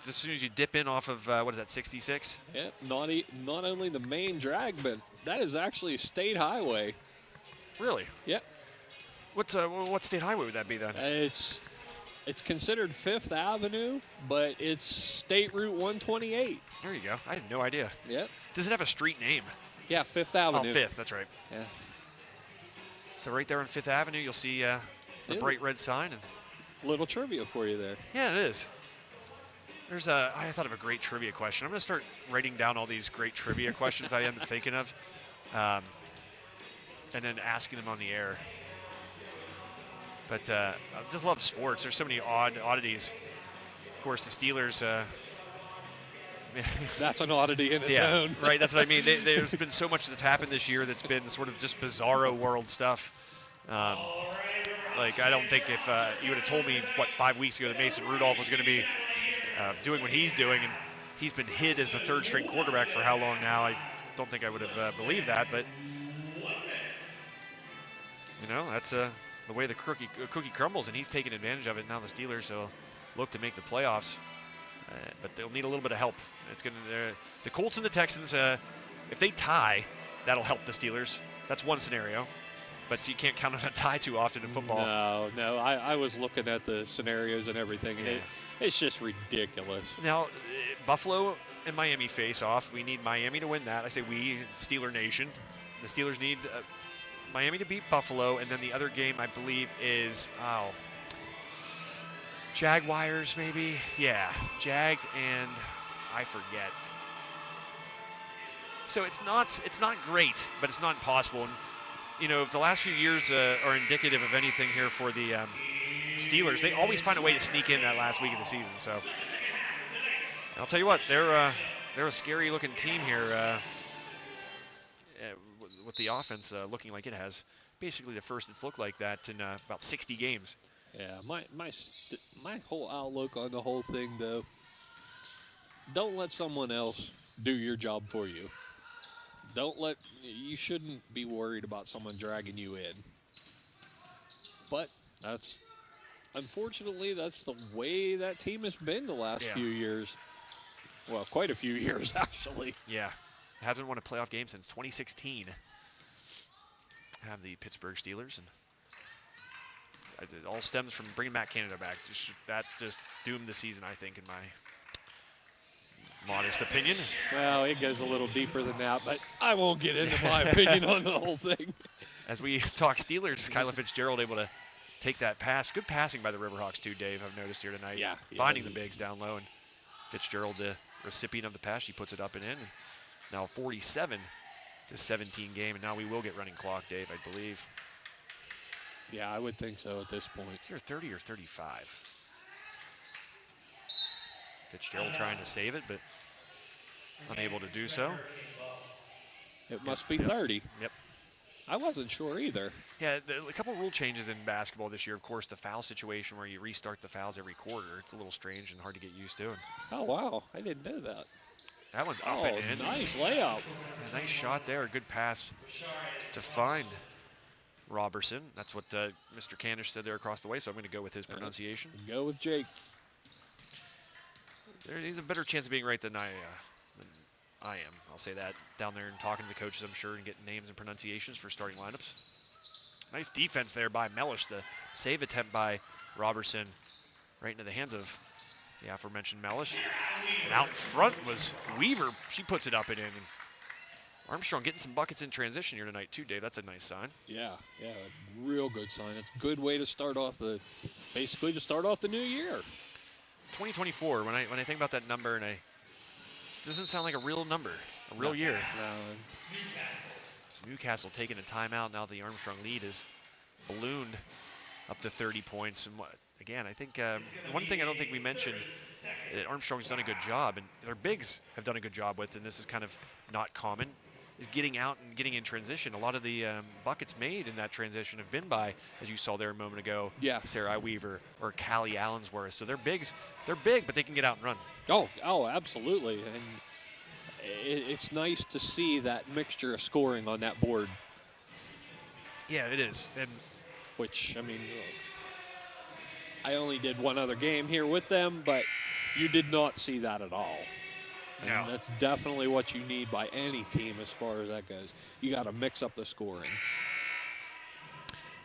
Speaker 3: As soon as you dip in off of, what is that, 66?
Speaker 1: Yeah, not only the main drag, but that is actually a state highway.
Speaker 3: Really?
Speaker 1: Yep.
Speaker 3: What state highway would that be then?
Speaker 1: It's considered Fifth Avenue, but it's State Route 128.
Speaker 3: There you go. I had no idea.
Speaker 1: Yep.
Speaker 3: Does it have a street name?
Speaker 1: Yeah, Fifth Avenue.
Speaker 3: Oh, Fifth, that's right.
Speaker 1: Yeah.
Speaker 3: So right there on Fifth Avenue, you'll see the
Speaker 1: Yeah.
Speaker 3: bright red sign. And
Speaker 1: Little trivia for you there.
Speaker 3: yeah, it is. I thought of a great trivia question. I'm going to start writing down all these great trivia questions I am thinking of, and then asking them on the air. But I just love sports. There's so many oddities. Of course, the Steelers.
Speaker 1: That's an oddity in its
Speaker 3: Yeah,
Speaker 1: own.
Speaker 3: right. That's what I mean. There's been so much that's happened this year that's been sort of just bizarro world stuff. Like, I don't think if you would have told me, 5 weeks ago that Mason Rudolph was going to be doing what he's doing, and he's been hid as the third-string quarterback for how long now, I don't think I would have believed that. But, that's the way the cookie crumbles, and he's taking advantage of it. Now the Steelers will look to make the playoffs, but they'll need a little bit of help. It's going to the Colts and the Texans. If they tie, that'll help the Steelers. That's one scenario, but you can't count on a tie too often in football.
Speaker 1: No. I was looking at the scenarios and everything, and it's just ridiculous.
Speaker 3: Now, Buffalo and Miami face off. We need Miami to win that. I say we, Steeler Nation. The Steelers need Miami to beat Buffalo, and then the other game, I believe, is Jaguars, maybe? Yeah, Jags, and I forget. So it's not great, but it's not impossible. And, if the last few years are indicative of anything here for the Steelers, they always find a way to sneak in that last week of the season. So I'll tell you what, they're a scary-looking team here with the offense looking like it has basically the first it's looked like that in about 60 games.
Speaker 1: Yeah, my whole outlook on the whole thing, though, don't let someone else do your job for you. You shouldn't be worried about someone dragging you in. But unfortunately, that's the way that team has been the last few years. Well, quite a few years, actually.
Speaker 3: Yeah, hasn't won a playoff game since 2016. Have the Pittsburgh Steelers, and it all stems from bringing Matt Canada back. That just doomed the season, I think, in my modest opinion.
Speaker 1: Well, it goes a little deeper than that, but I won't get into my opinion on the whole thing.
Speaker 3: As we talk Steelers, Kyla Fitzgerald able to take that pass. Good passing by the Riverhawks too, Dave, I've noticed here tonight.
Speaker 1: Yeah.
Speaker 3: Finding the bigs down low, and Fitzgerald, the recipient of the pass, she puts it up and in. And it's now 47-17 game, and now we will get running clock, Dave, I believe.
Speaker 1: Yeah, I would think so at this point.
Speaker 3: It's either 30 or 35. Fitzgerald trying to save it, but unable to do so.
Speaker 1: It must be 30.
Speaker 3: Yep.
Speaker 1: I wasn't sure either.
Speaker 3: Yeah, a couple rule changes in basketball this year. Of course, the foul situation where you restart the fouls every quarter. It's a little strange and hard to get used to. And
Speaker 1: oh, wow. I didn't know that.
Speaker 3: that one's up and in.
Speaker 1: Nice layup.
Speaker 3: A nice shot there. A good pass to find Robertson. That's what Mr. Candish said there across the way, so I'm going to go with his pronunciation.
Speaker 1: Go with Jake.
Speaker 3: He's a better chance of being right than I am. I'll say that. Down there and talking to the coaches, I'm sure, and getting names and pronunciations for starting lineups. Nice defense there by Mellish. The save attempt by Robertson right into the hands of the aforementioned Mellish. And out in front was Weaver. She puts it up and in. And Armstrong getting some buckets in transition here tonight too, Dave. That's a nice sign.
Speaker 1: Yeah, real good sign. It's a good way to start off the new year.
Speaker 3: 2024. When I think about that number, and this doesn't sound like a real number, a real year.
Speaker 2: Newcastle.
Speaker 3: So Newcastle taking a timeout. Now the Armstrong lead is ballooned up to 30 points. And again, I think one thing I don't think we mentioned that Armstrong's done a good job, and their bigs have done a good job with, and this is kind of not common, is getting out and getting in transition. A lot of the buckets made in that transition have been by, as you saw there a moment ago, Sarah Weaver or Callie Allensworth. So they're big, but they can get out and run.
Speaker 1: Oh, absolutely. And it's nice to see that mixture of scoring on that board.
Speaker 3: Yeah, it is. And
Speaker 1: which, I mean, I only did one other game here with them, but you did not see that at all. And
Speaker 3: no.
Speaker 1: That's definitely what you need by any team as far as that goes. You got to mix up the scoring.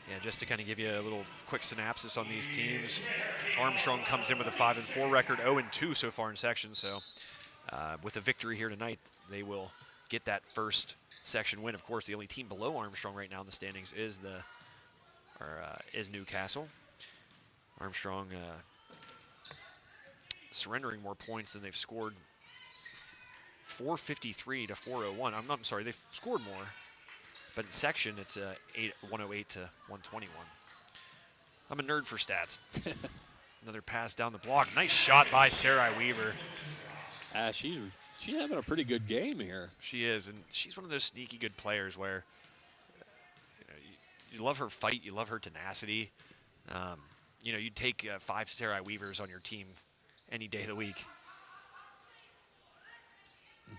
Speaker 3: Yeah, just to kind of give you a little quick synopsis on these teams, Armstrong comes in with a 5-4 record, 0-2 so far in section. So with a victory here tonight, they will get that first section win. Of course, the only team below Armstrong right now in the standings is is Newcastle. Armstrong surrendering more points than they've scored. 453 to 401. I'm sorry, they've scored more, but in section it's 108 to 121. I'm a nerd for stats. Another pass down the block. Nice shot by Sarah Weaver.
Speaker 1: She's having a pretty good game here.
Speaker 3: She is, and she's one of those sneaky good players where you love her fight, you love her tenacity. You'd take 5 Sarah Weavers on your team any day of the week.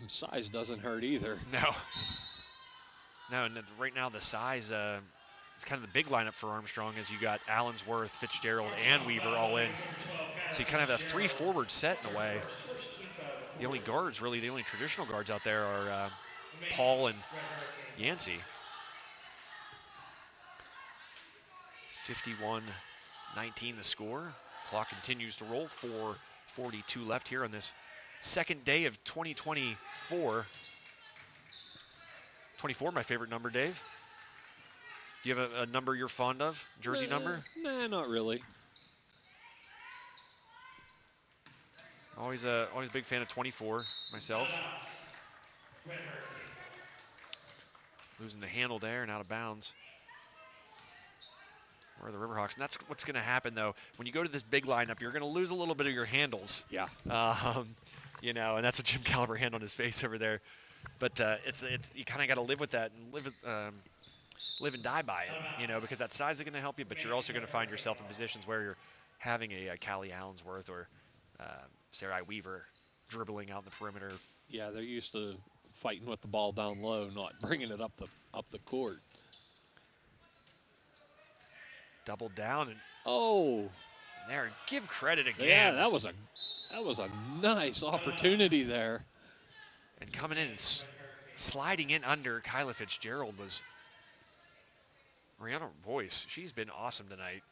Speaker 1: Size doesn't hurt either.
Speaker 3: No, and right now the size, it's kind of the big lineup for Armstrong as you got Allensworth, Fitzgerald, and Weaver all in. So you kind of have a 3-forward set in a way. The only guards, really, the only traditional guards out there are Paul and Yancey. 51-19 the score. Clock continues to roll. 4:42 left here on this second day of 2024. 24, my favorite number, Dave. Do you have a number you're fond of? Jersey number?
Speaker 1: Nah, not really.
Speaker 3: Always a big fan of 24 myself. Losing the handle there and out of bounds. Where are the Riverhawks? And that's what's going to happen, though. When you go to this big lineup, you're going to lose a little bit of your handles.
Speaker 1: Yeah.
Speaker 3: And that's what Jim Caliber had on his face over there. But it's you kind of got to live with that and live and die by it, because that size is going to help you, but you're also going to find yourself in positions where you're having a Callie Allensworth or Sarah Weaver dribbling out the perimeter.
Speaker 1: Yeah, they're used to fighting with the ball down low, not bringing it up the court.
Speaker 3: Doubled down and there, give credit again.
Speaker 1: Yeah, that was a nice opportunity there.
Speaker 3: And coming in and sliding in under Kyla Fitzgerald was Mariana Boyce. She's been awesome tonight.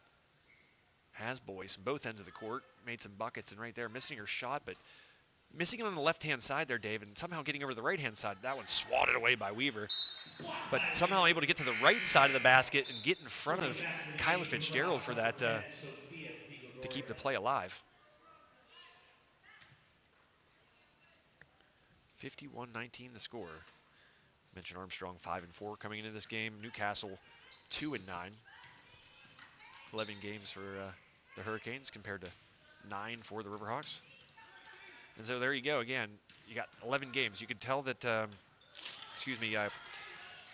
Speaker 3: Has Boyce on both ends of the court, made some buckets, and right there missing her shot, but missing it on the left-hand side there, Dave, and somehow getting over to the right-hand side. That one swatted away by Weaver, but somehow able to get to the right side of the basket and get in front of Kyla Fitzgerald for that to keep the play alive. 51-19 the score. Mentioned Armstrong 5-4 coming into this game. Newcastle 2-9. 11 games for the Hurricanes compared to 9 for the Riverhawks. And so there you go again. You got 11 games. You could tell that,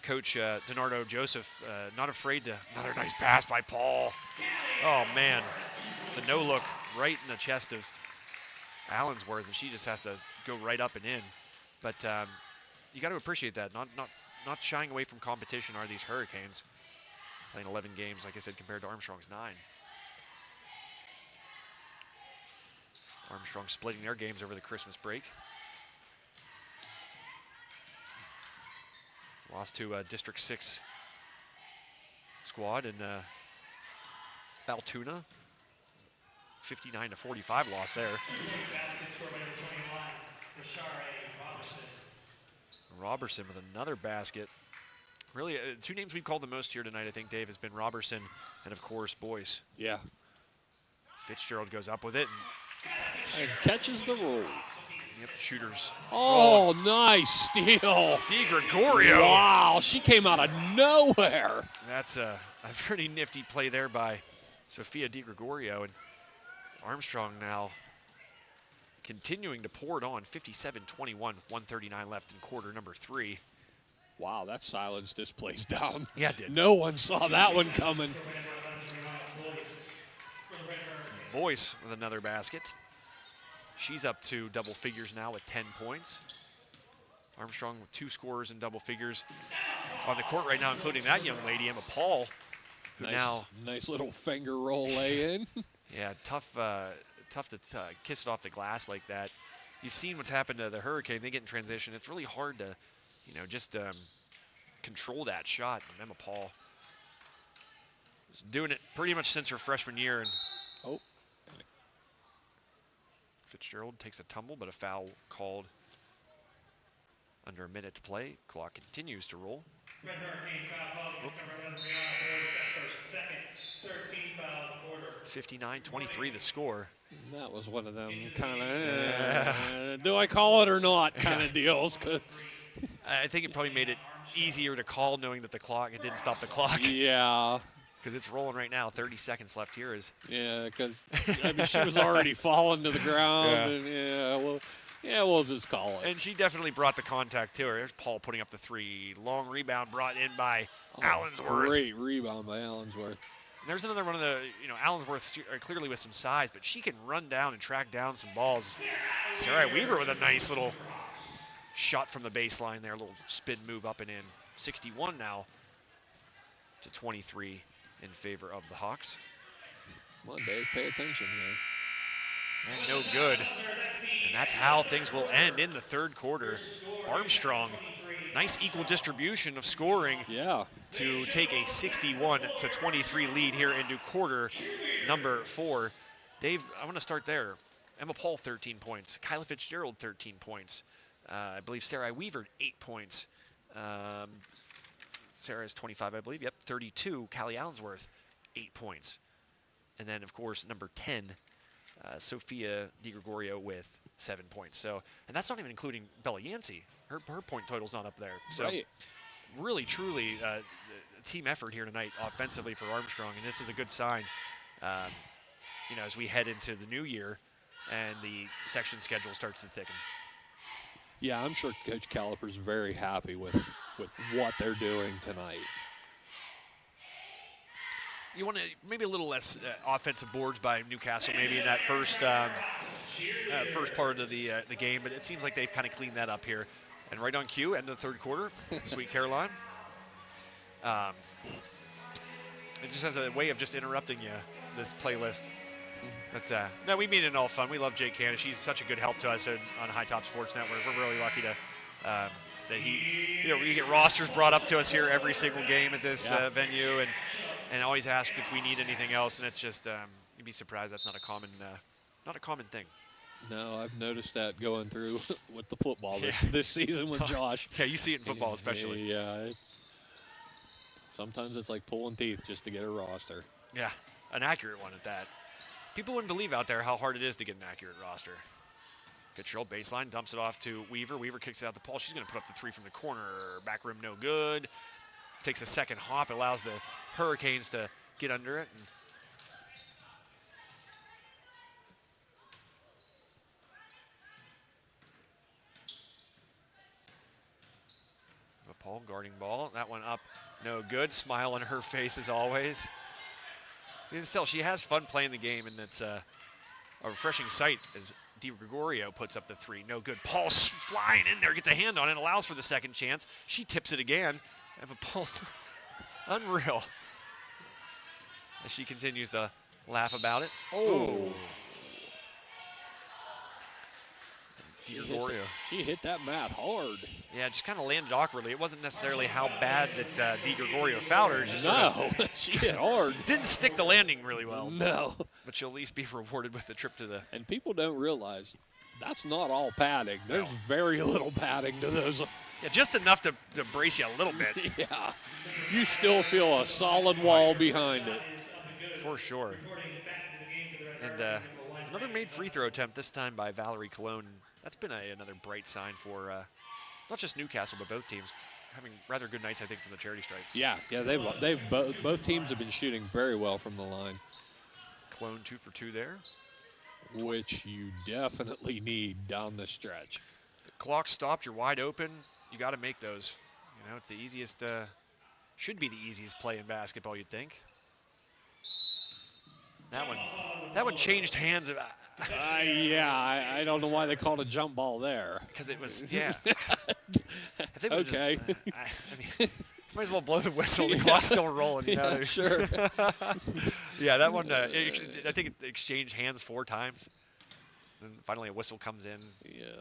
Speaker 3: Coach DiNardo Joseph not afraid to, another nice pass by Paul. Oh man, the no look right in the chest of Allensworth, and she just has to go right up and in. But you got to appreciate that. Not shying away from competition are these Hurricanes. Playing 11 games, like I said, compared to Armstrong's 9. Armstrong splitting their games over the Christmas break. Lost to District 6 squad in Altoona. 59-45 loss there. Robertson with another basket. Really, two names we've called the most here tonight, I think, Dave, has been Robertson and, of course, Boyce.
Speaker 1: Yeah.
Speaker 3: Fitzgerald goes up with it.
Speaker 1: And catches the roll.
Speaker 3: Yep, shooters.
Speaker 1: Oh, nice steal.
Speaker 3: Di Gregorio.
Speaker 1: Wow, she came out of nowhere.
Speaker 3: That's a pretty nifty play there by Sophia Di Gregorio. And Armstrong now continuing to pour it on. 57-21, 139 left in quarter number 3.
Speaker 1: Wow, that silenced this place down.
Speaker 3: Yeah, it did.
Speaker 1: No one saw that one coming.
Speaker 3: Boyce with another basket. She's up to double figures now with 10 points. Armstrong with 2 scorers in double figures on the court right now, including that young lady, Emma Paul, who
Speaker 1: nice little finger roll lay in.
Speaker 3: Yeah, tough to kiss it off the glass like that. You've seen what's happened to the Hurricane. They get in transition. It's really hard to, just control that shot. And Emma Paul is doing it pretty much since her freshman year. And Fitzgerald takes a tumble, but a foul called under a minute to play. Clock continues to roll.
Speaker 2: Red Hurricane foul called against number 11, Brianna Boyce. That's her second 13 foul of the quarter.
Speaker 3: 59-23 the score.
Speaker 1: That was one of them kind of, do I call it or not kind of deals.
Speaker 3: I think it probably made it easier to call knowing that it didn't stop the clock.
Speaker 1: Yeah.
Speaker 3: Because it's rolling right now. 30 seconds left here.
Speaker 1: Yeah, because she was already falling to the ground.
Speaker 3: Yeah.
Speaker 1: And we'll just call it.
Speaker 3: And she definitely brought the contact to her. There's Paul putting up the 3. Long rebound brought in by Allensworth.
Speaker 1: Great rebound by Allensworth.
Speaker 3: And there's another one of the, Allensworth clearly with some size, but she can run down and track down some balls. Sarah Weaver with a nice little shot from the baseline there. A little spin move up and in. 61 now to 23 in favor of the Hawks.
Speaker 1: Come on, Dave, pay attention here.
Speaker 3: And no good. And that's how things will end in the third quarter. Armstrong, nice equal distribution of scoring to take a 61-23 lead here into quarter number 4. Dave, I want to start there. Emma Paul, 13 points. Kyla Fitzgerald, 13 points. I believe Sarah Weaver, 8 points. Sarah is 25, I believe. Yep, 32. Callie Allensworth, 8 points. And then, of course, number 10, Sophia Di Gregorio with 7 points. So, and that's not even including Bella Yancey. Her point total's not up there. So, really, truly, a team effort here tonight offensively for Armstrong, and this is a good sign. As we head into the new year, and the section schedule starts to thicken.
Speaker 1: Yeah, I'm sure Coach Caliper's very happy with what they're doing tonight.
Speaker 3: You want to maybe a little less offensive boards by Newcastle, maybe in that first part of the game, but it seems like they've kind of cleaned that up here. And right on cue, end of the third quarter, Sweet Caroline. It just has a way of just interrupting you, this playlist. But no, we mean it in all fun. We love Jake Cannon. She's such a good help to us on High Top Sports Network. We're really lucky to that we get rosters brought up to us here every single game at this venue, and always ask if we need anything else. And it's just you'd be surprised that's not a common thing.
Speaker 1: No, I've noticed that going through with the football this season with Josh.
Speaker 3: Yeah, you see it in football especially.
Speaker 1: Yeah, sometimes it's like pulling teeth just to get a roster.
Speaker 3: Yeah, an accurate one at that. People wouldn't believe out there how hard it is to get an accurate roster. Fitzgerald baseline, dumps it off to Weaver. Weaver kicks it out the Paul. She's going to put up the 3 from the corner. Back rim, no good. Takes a second hop. It allows the Hurricanes to get under it. Paul guarding ball. That one up, no good. Smile on her face as always. You can tell she has fun playing the game, and it's a refreshing sight as Di Gregorio puts up the 3. No good. Paul flying in there, gets a hand on it, allows for the second chance. She tips it again. Emma Paul, unreal. As she continues to laugh about it.
Speaker 1: Oh.
Speaker 3: Di Gregorio.
Speaker 1: She hit that mat hard.
Speaker 3: Yeah, just kind of landed awkwardly. It wasn't necessarily how bad that Di Gregorio fouled her. Just
Speaker 1: she hit hard.
Speaker 3: Didn't stick the landing really well.
Speaker 1: No.
Speaker 3: But she'll at least be rewarded with the trip to the...
Speaker 1: And people don't realize that's not all padding. There's very little padding to those
Speaker 3: Yeah, just enough to brace you a little bit.
Speaker 1: Yeah. You still feel a solid wall behind it.
Speaker 3: For sure. And another made free throw attempt, this time by Valerie Cologne. That's been another bright sign for not just Newcastle, but both teams having rather good nights, I think, from the charity stripe.
Speaker 1: Yeah, both teams have been shooting very well from the line,
Speaker 3: Cologne 2 for 2 there.
Speaker 1: which you definitely need down the stretch.
Speaker 3: The clock stopped, you're wide open. You got to make those. You know, it's the easiest, should be the easiest play in basketball, you'd think. That one changed hands.
Speaker 1: I don't know why they called a jump ball there.
Speaker 3: Because it was, yeah. I think it was
Speaker 1: Okay.
Speaker 3: I mean, might as well blow the whistle. The clock's still rolling. You know?
Speaker 1: Yeah, sure.
Speaker 3: Yeah, that one, I think it exchanged hands 4 times. And finally a whistle comes in,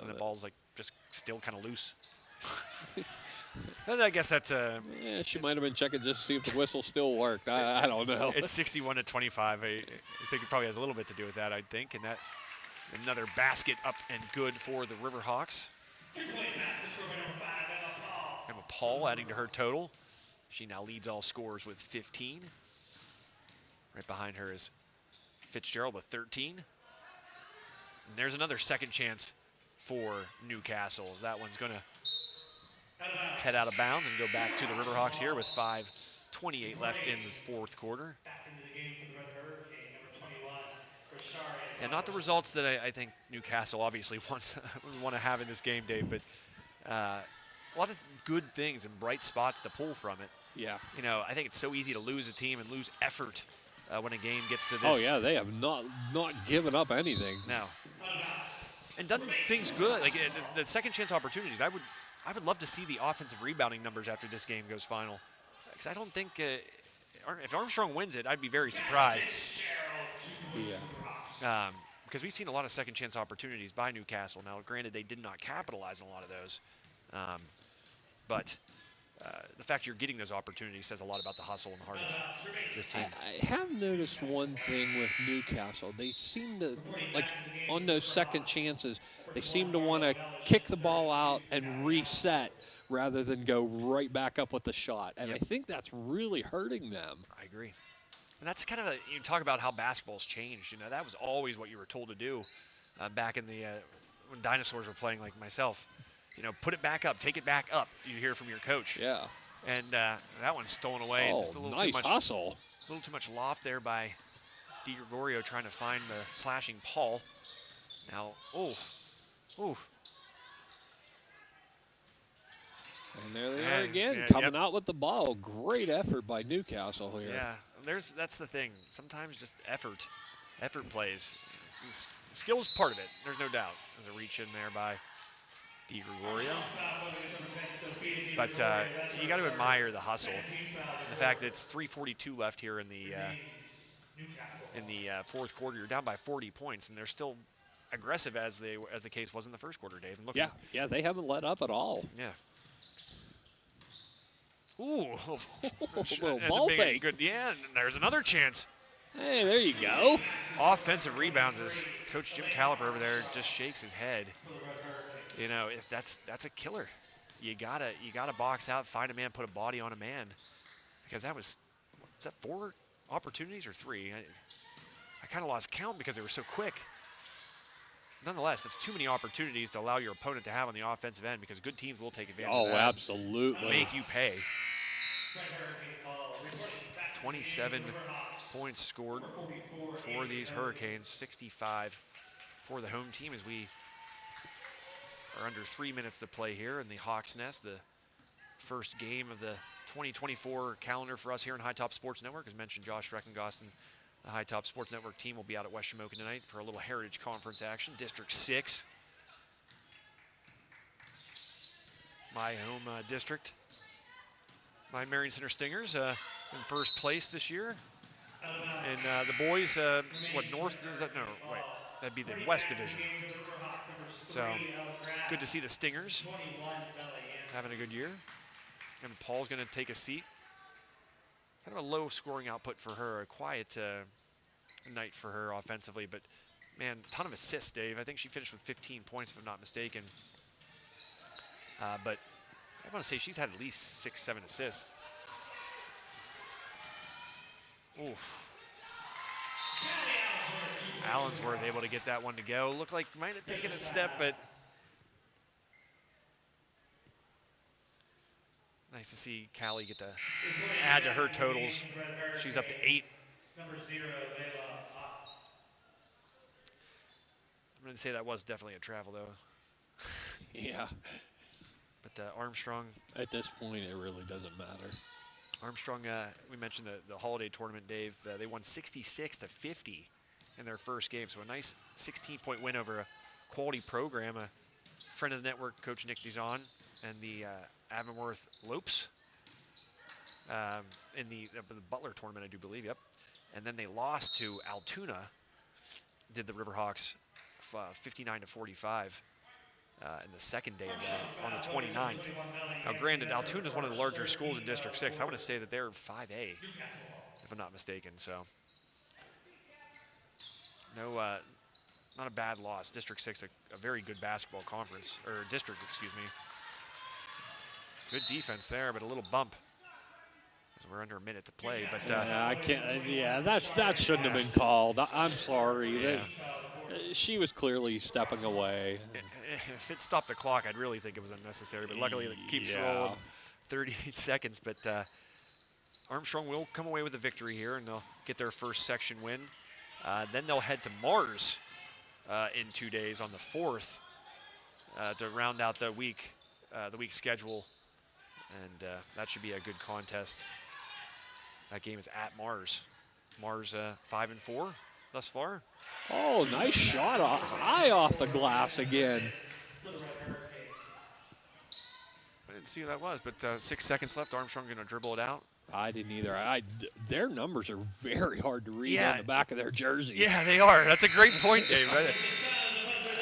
Speaker 3: and the ball's like just still kind of loose. And I guess that's
Speaker 1: Yeah, she might have been checking just to see if the whistle still worked. I don't know.
Speaker 3: it's 61 to 25. I think it probably has a little bit to do with that, I think. And that another basket up and good for the Riverhawks.
Speaker 2: 2-point basket score by number 5, Emma Paul.
Speaker 3: Emma Paul adding to her total. She now leads all scorers with 15. Right behind her is Fitzgerald with 13. And there's another second chance for Newcastle. That one's going to head out of bounds and go back to the Riverhawks here with 5:28 left in the fourth quarter.
Speaker 2: Back into the game for the Red Hurricane, number 21, Rashari.
Speaker 3: And not the results that I think Newcastle obviously want to have in this game, Dave, but a lot of good things and bright spots to pull from it.
Speaker 1: Yeah.
Speaker 3: You know, I think it's so easy to lose a team and lose effort when a game gets to this.
Speaker 1: Oh, yeah, they have not given up anything.
Speaker 3: No. And done things good. Like the second chance opportunities, I would love to see the offensive rebounding numbers after this game goes final. Because I don't think, if Armstrong wins it, I'd be very surprised.
Speaker 1: Yeah.
Speaker 3: Because we've seen a lot of second chance opportunities by Newcastle. Now, granted, they did not capitalize on a lot of those. But the fact you're getting those opportunities says a lot about the hustle and heart of this team.
Speaker 1: I have noticed one thing with Newcastle. They seem to, like, on those second chances, they seem to want to kick the ball out and reset rather than go right back up with the shot. And I think that's really hurting them.
Speaker 3: I agree. And that's kind of you talk about how basketball's changed. You know, that was always what you were told to do back in the when dinosaurs were playing, like myself. You know, put it back up, take it back up. You hear from your coach.
Speaker 1: Yeah.
Speaker 3: And that one's stolen away.
Speaker 1: Oh,
Speaker 3: Just a little
Speaker 1: nice
Speaker 3: too much
Speaker 1: hustle.
Speaker 3: A little too much loft there by Di Gregorio trying to find the slashing Paul. Now, ooh.
Speaker 1: And there they are
Speaker 3: And-
Speaker 1: again,
Speaker 3: yeah,
Speaker 1: coming
Speaker 3: yep.
Speaker 1: out with the ball. Great effort by Newcastle here.
Speaker 3: Yeah, that's the thing. Sometimes just effort plays. Skill's part of it. There's no doubt. There's a reach in there by Di Gregorio. But you got to admire the hustle. The fact that it's 3:42 left here in the fourth quarter. You're down by 40 points, and they're still aggressive as the case was in the first quarter, Dave. And
Speaker 1: Yeah, they haven't let up at all.
Speaker 3: Yeah. Ooh,
Speaker 1: little ball fake.
Speaker 3: Good. Yeah, and there's another chance.
Speaker 1: Hey, there you go.
Speaker 3: Offensive rebounds as Coach Jim Caliper over there just shakes his head. You know, if that's a killer. You gotta box out, find a man, put a body on a man, because was that 4 opportunities or 3? I kind of lost count because they were so quick. Nonetheless, that's too many opportunities to allow your opponent to have on the offensive end, because good teams will take advantage of that.
Speaker 1: Absolutely.
Speaker 3: Make you pay. 27 points scored for these Hurricanes, 65 for the home team as we are under 3 minutes to play here in the Hawks' Nest, the first game of the 2024 calendar for us here in High Top Sports Network. As mentioned, Josh Reckengoss and the High Top Sports Network team will be out at West Shamokin tonight for a little Heritage Conference action. District 6, my home district. My Marion Center Stingers in first place this year. And the boys, what, north? Is that? No, wait. That'd be the West Division. So good to see the Stingers having a good year. And Paul's going to take a seat. Kind of a low scoring output for her, a quiet night for her offensively. But, man, a ton of assists, Dave. I think she finished with 15 points, if I'm not mistaken. But I want to say she's had at least 6, 7 assists. Oof. Allensworth able to get that one to go. Looked like might have taken a step, but nice to see Callie get to add to her totals. She's up to 8.
Speaker 2: Number 0, Layla Ott.
Speaker 3: I'm going to say that was definitely a travel, though.
Speaker 1: Yeah.
Speaker 3: But Armstrong.
Speaker 1: At this point, it really doesn't matter.
Speaker 3: Armstrong, we mentioned the holiday tournament, Dave. They won 66-50 in their first game. So a nice 16-point win over a quality program. A friend of the network, Coach Nick Duzon, and the Avonworth Lopes in the Butler tournament, I do believe, yep. And then they lost to Altoona, did the Riverhawks 59-45. In the second day of that, on the 29th. Now, granted, Altoona is one of the larger schools in District 6. I want to say that they're 5A, if I'm not mistaken. So, no, not a bad loss. District 6, a very good basketball conference, or district, excuse me. Good defense there, but a little bump. As we're under a minute to play, but
Speaker 1: yeah, I can't. Yeah, that shouldn't have been called. I'm sorry.
Speaker 3: Yeah.
Speaker 1: She was clearly stepping away.
Speaker 3: If it stopped the clock, I'd really think it was unnecessary, but luckily it keeps rolling 38 seconds. But Armstrong will come away with a victory here, and they'll get their first section win. Then they'll head to Mars in 2 days on the 4th to round out the week schedule, and that should be a good contest. That game is at Mars. Mars 5-4 thus far.
Speaker 1: Oh, nice shot high off the glass again.
Speaker 3: I didn't see who that was, but 6 seconds left. Armstrong going to dribble it out.
Speaker 1: I didn't either. Their numbers are very hard to read on the back of their jerseys.
Speaker 3: Yeah, they are. That's a great point, Dave.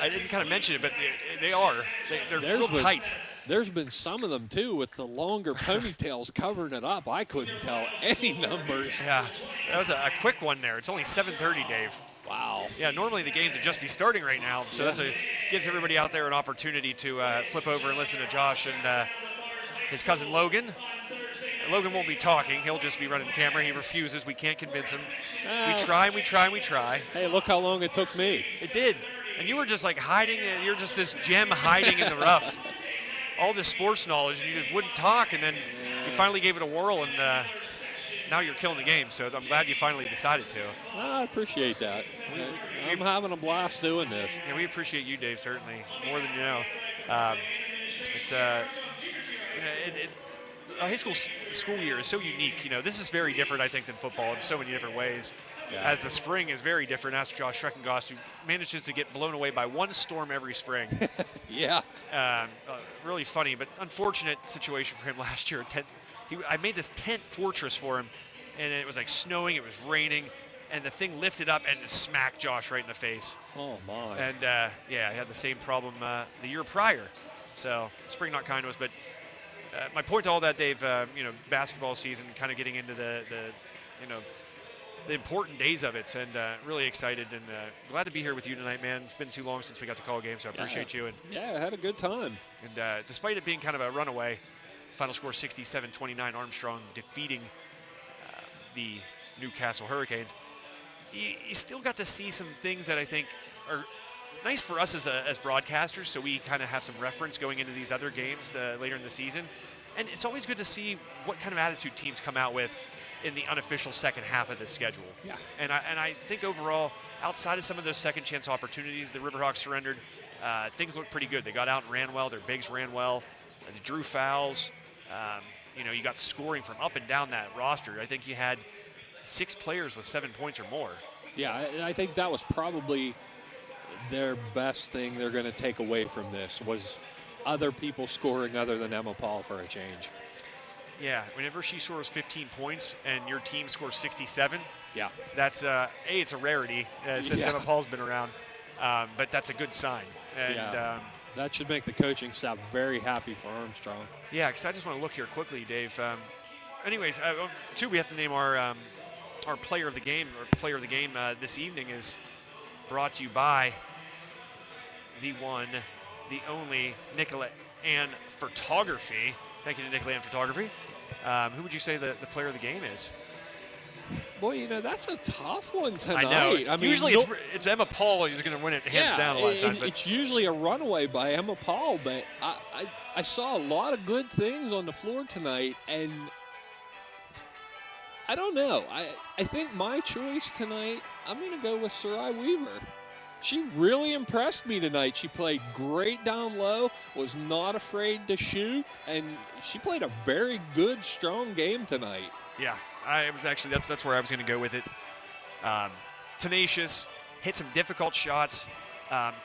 Speaker 3: I didn't kind of mention it, but they are. They're real tight.
Speaker 1: There's been some of them, too, with the longer ponytails covering it up. I couldn't tell any numbers.
Speaker 3: Yeah, that was a quick one there. It's only 7:30, Dave.
Speaker 1: Wow.
Speaker 3: Yeah, normally the games would just be starting right now, so gives everybody out there an opportunity to flip over and listen to Josh and his cousin Logan. Logan won't be talking. He'll just be running the camera. He refuses. We can't convince him. We try.
Speaker 1: Hey, look how long it took me.
Speaker 3: It did. And you were just like hiding. You're just this gem hiding in the rough. All this sports knowledge, and you just wouldn't talk, and then you finally gave it a whirl, and now you're killing the game. So I'm glad you finally decided to.
Speaker 1: I appreciate that. I'm having a blast doing this.
Speaker 3: Yeah, we appreciate you, Dave, certainly, more than you know. A high school year is so unique. You know, this is very different, I think, than football in so many different ways. Yeah. As the spring is very different. Ask Josh Schreckengoss, who manages to get blown away by one storm every spring.
Speaker 1: Yeah.
Speaker 3: Really funny, but unfortunate situation for him last year. I made this tent fortress for him, and it was like snowing, it was raining, and the thing lifted up and smacked Josh right in the face.
Speaker 1: Oh, my.
Speaker 3: And, yeah, I had the same problem the year prior. So, spring not kind to us, but my point to all that, Dave, basketball season, kind of getting into the important days of it, and really excited and glad to be here with you tonight, man. It's been too long since we got to call a game, so I appreciate you. And
Speaker 1: yeah, I had a good time.
Speaker 3: And despite it being kind of a runaway, final score 67-29, Armstrong defeating the Newcastle Hurricanes, you still got to see some things that I think are nice for us as broadcasters, so we kind of have some reference going into these other games later in the season. And it's always good to see what kind of attitude teams come out with in the unofficial second half of the schedule. Yeah. And I think overall, outside of some of those second chance opportunities the Riverhawks surrendered, things looked pretty good. They got out and ran well. Their bigs ran well. They drew fouls. You got scoring from up and down that roster. I think you had 6 players with 7 points or more.
Speaker 1: Yeah, I think that was probably their best thing they're going to take away from this was other people scoring other than Emma Paul for a change.
Speaker 3: Yeah, whenever she scores 15 points and your team scores 67,
Speaker 1: yeah,
Speaker 3: that's it's a rarity since Emma Paul's been around, but that's a good sign. And
Speaker 1: that should make the coaching staff very happy for Armstrong.
Speaker 3: Yeah, because I just want to look here quickly, Dave. Anyways, too, we have to name our player of the game. Our player of the game this evening is brought to you by the one, the only Nicolette Ann Photography. Thank you to Nick Land Photography. Who would you say the player of the game is?
Speaker 1: Boy, that's a tough one tonight.
Speaker 3: I know.
Speaker 1: I mean,
Speaker 3: usually it's Emma Paul who's going to win it hands down a lot of times. But
Speaker 1: it's usually a runaway by Emma Paul, but I saw a lot of good things on the floor tonight, and I don't know. I think my choice tonight, I'm going to go with Sarai Weaver. She really impressed me tonight. She played great down low, was not afraid to shoot, and she played a very good, strong game tonight.
Speaker 3: Yeah, it was actually that's where I was going to go with it. Tenacious, hit some difficult shots,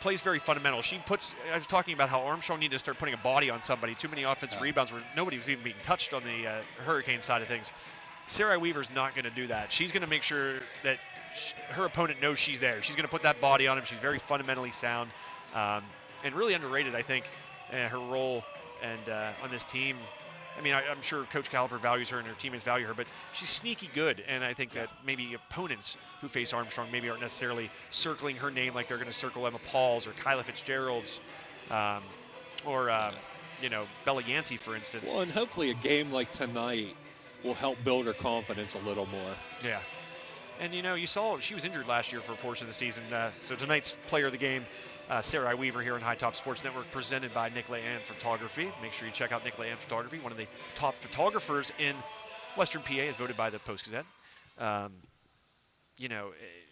Speaker 3: plays very fundamental. I was talking about how Armstrong needed to start putting a body on somebody. Too many offensive rebounds where nobody was even being touched on the Hurricane side of things. Sarai Weaver's not going to do that. She's going to make sure that her opponent knows she's there. She's going to put that body on him. She's very fundamentally sound and really underrated, I think, her role and on this team. I mean, I'm sure Coach Caliper values her and her teammates value her, but she's sneaky good, and I think that maybe opponents who face Armstrong maybe aren't necessarily circling her name like they're going to circle Emma Paul's or Kyla Fitzgerald's or Bella Yancey, for instance.
Speaker 1: Well, and hopefully a game like tonight will help build her confidence a little more.
Speaker 3: Yeah. And, you saw she was injured last year for a portion of the season. So tonight's player of the game, Sarai Weaver here on High Top Sports Network, presented by Nick Leanne Photography. Make sure you check out Nick Leanne Photography, one of the top photographers in Western PA, as voted by the Post-Gazette.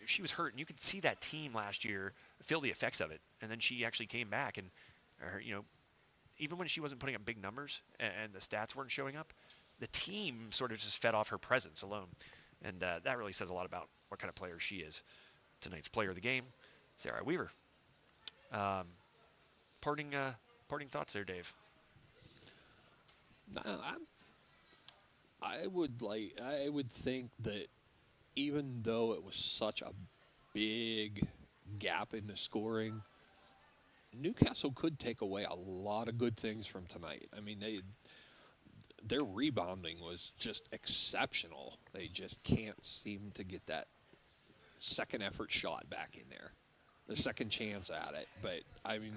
Speaker 3: She was hurt, and you could see that team last year feel the effects of it. And then she actually came back, and, even when she wasn't putting up big numbers and the stats weren't showing up, the team sort of just fed off her presence alone. And that really says a lot about what kind of player she is. Tonight's player of the game, Sarai Weaver. Parting thoughts there, Dave.
Speaker 1: I would think that even though it was such a big gap in the scoring, Newcastle could take away a lot of good things from tonight. I mean, their rebounding was just exceptional. They just can't seem to get that second effort shot back in there, the second chance at it. But I mean,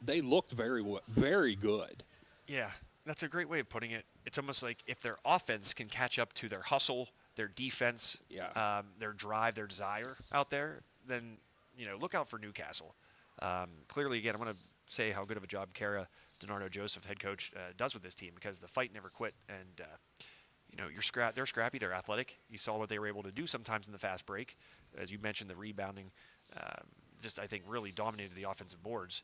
Speaker 1: they looked very good.
Speaker 3: Yeah, that's a great way of putting it. It's almost like if their offense can catch up to their hustle, their defense, their drive, their desire out there, then look out for Newcastle. Clearly, again, I'm going to say how good of a job Kara DiNardo Joseph, head coach, does with this team, because the fight never quit. And they're scrappy, they're athletic. You saw what they were able to do sometimes in the fast break, as you mentioned. The rebounding, I think really dominated the offensive boards.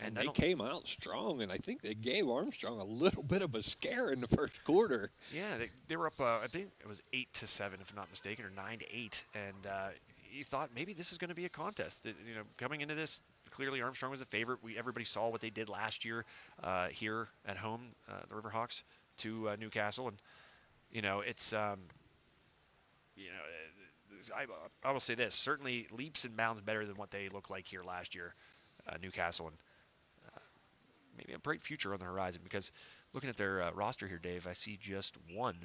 Speaker 1: And they came out strong, and I think they gave Armstrong a little bit of a scare in the first quarter.
Speaker 3: Yeah, they were up. I think it was 8-7, if I'm not mistaken, or 9-8, and you thought maybe this is going to be a contest. Coming into this, clearly Armstrong was a favorite. Everybody saw what they did last year here at home, the Riverhawks, to Newcastle, and it's I will say this: certainly leaps and bounds better than what they looked like here last year, Newcastle, and maybe a bright future on the horizon. Because looking at their roster here, Dave, I see just one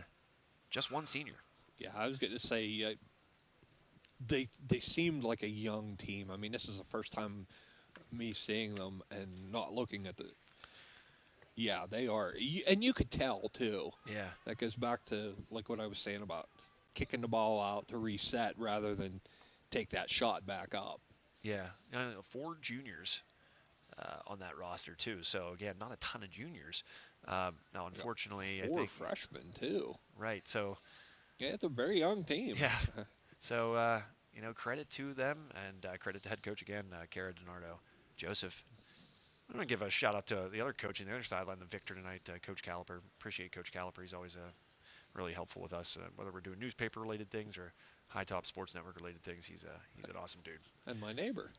Speaker 3: senior.
Speaker 1: Yeah, I was going to say they seemed like a young team. I mean, this is the first time me seeing them and not looking at the. Yeah, they are, and you could tell too.
Speaker 3: Yeah,
Speaker 1: that goes back to like what I was saying about kicking the ball out to reset rather than take that shot back up.
Speaker 3: Yeah, 4 juniors on that roster too. So again, not a ton of juniors. Now, unfortunately, I think
Speaker 1: 4 freshmen too.
Speaker 3: Right. So
Speaker 1: yeah, it's a very young team.
Speaker 3: Yeah. So credit to them, and credit to head coach again, Kara DiNardo Joseph. I'm going to give a shout out to the other coach on the other sideline, the victor tonight, Coach Caliper. Appreciate Coach Caliper. He's always really helpful with us, whether we're doing newspaper-related things or High Top Sports Network-related things. He's an awesome dude.
Speaker 1: And my neighbor.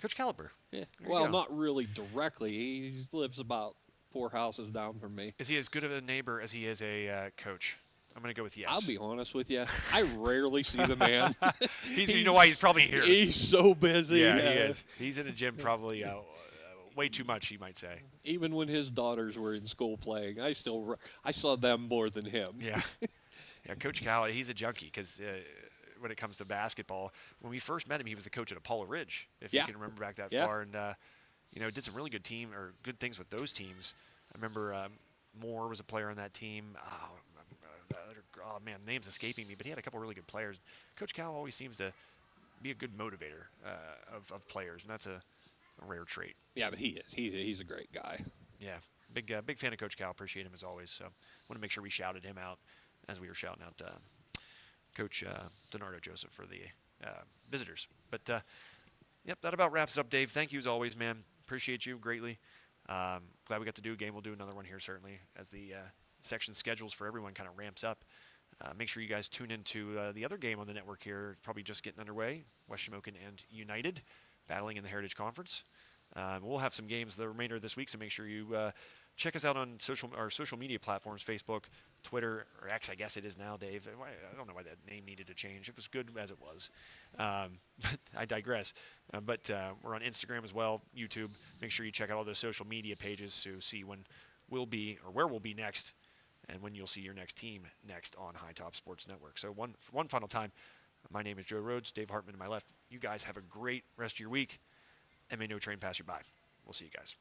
Speaker 3: Coach Caliper.
Speaker 1: Yeah. Well, not really directly. He lives about 4 houses down from me.
Speaker 3: Is he as good of a neighbor as he is a coach? I'm going to go with yes.
Speaker 1: I'll be honest with you. I rarely see the man.
Speaker 3: You know why he's probably here.
Speaker 1: He's so busy.
Speaker 3: Yeah, he is. He's in a gym probably way too much, you might say.
Speaker 1: Even when his daughters were in school playing, I saw them more than him.
Speaker 3: Yeah. Yeah, Coach Cal, he's a junkie because when it comes to basketball, when we first met him, he was the coach at Apollo Ridge, if you can remember back that far, and did some really good things with those teams. remember Moore was a player on that team. Oh man, name's escaping me, but he had a couple really good players. Coach Cal always seems to be a good motivator of players, and that's a rare trait.
Speaker 1: Yeah, but he is. He's a great guy.
Speaker 3: Yeah, big fan of Coach Cal. Appreciate him as always. So want to make sure we shouted him out as we were shouting out Coach Donardo Joseph for the visitors. But yep, that about wraps it up, Dave. Thank you as always, man. Appreciate you greatly. Glad we got to do a game. We'll do another one here certainly as the section schedules for everyone kind of ramps up. Make sure you guys tune into the other game on the network here. It's probably just getting underway. West Shamokin and United battling in the Heritage Conference. We'll have some games the remainder of this week, so make sure you check us out on our social media platforms, Facebook, Twitter, or X, I guess it is now, Dave. I don't know why that name needed to change. It was good as it was. But I digress. But we're on Instagram as well, YouTube. Make sure you check out all those social media pages to see when we'll be or where we'll be next and when you'll see your next team next on High Top Sports Network. So one final time, my name is Joe Rhodes, Dave Hartman to my left. You guys have a great rest of your week, and may no train pass you by. We'll see you guys.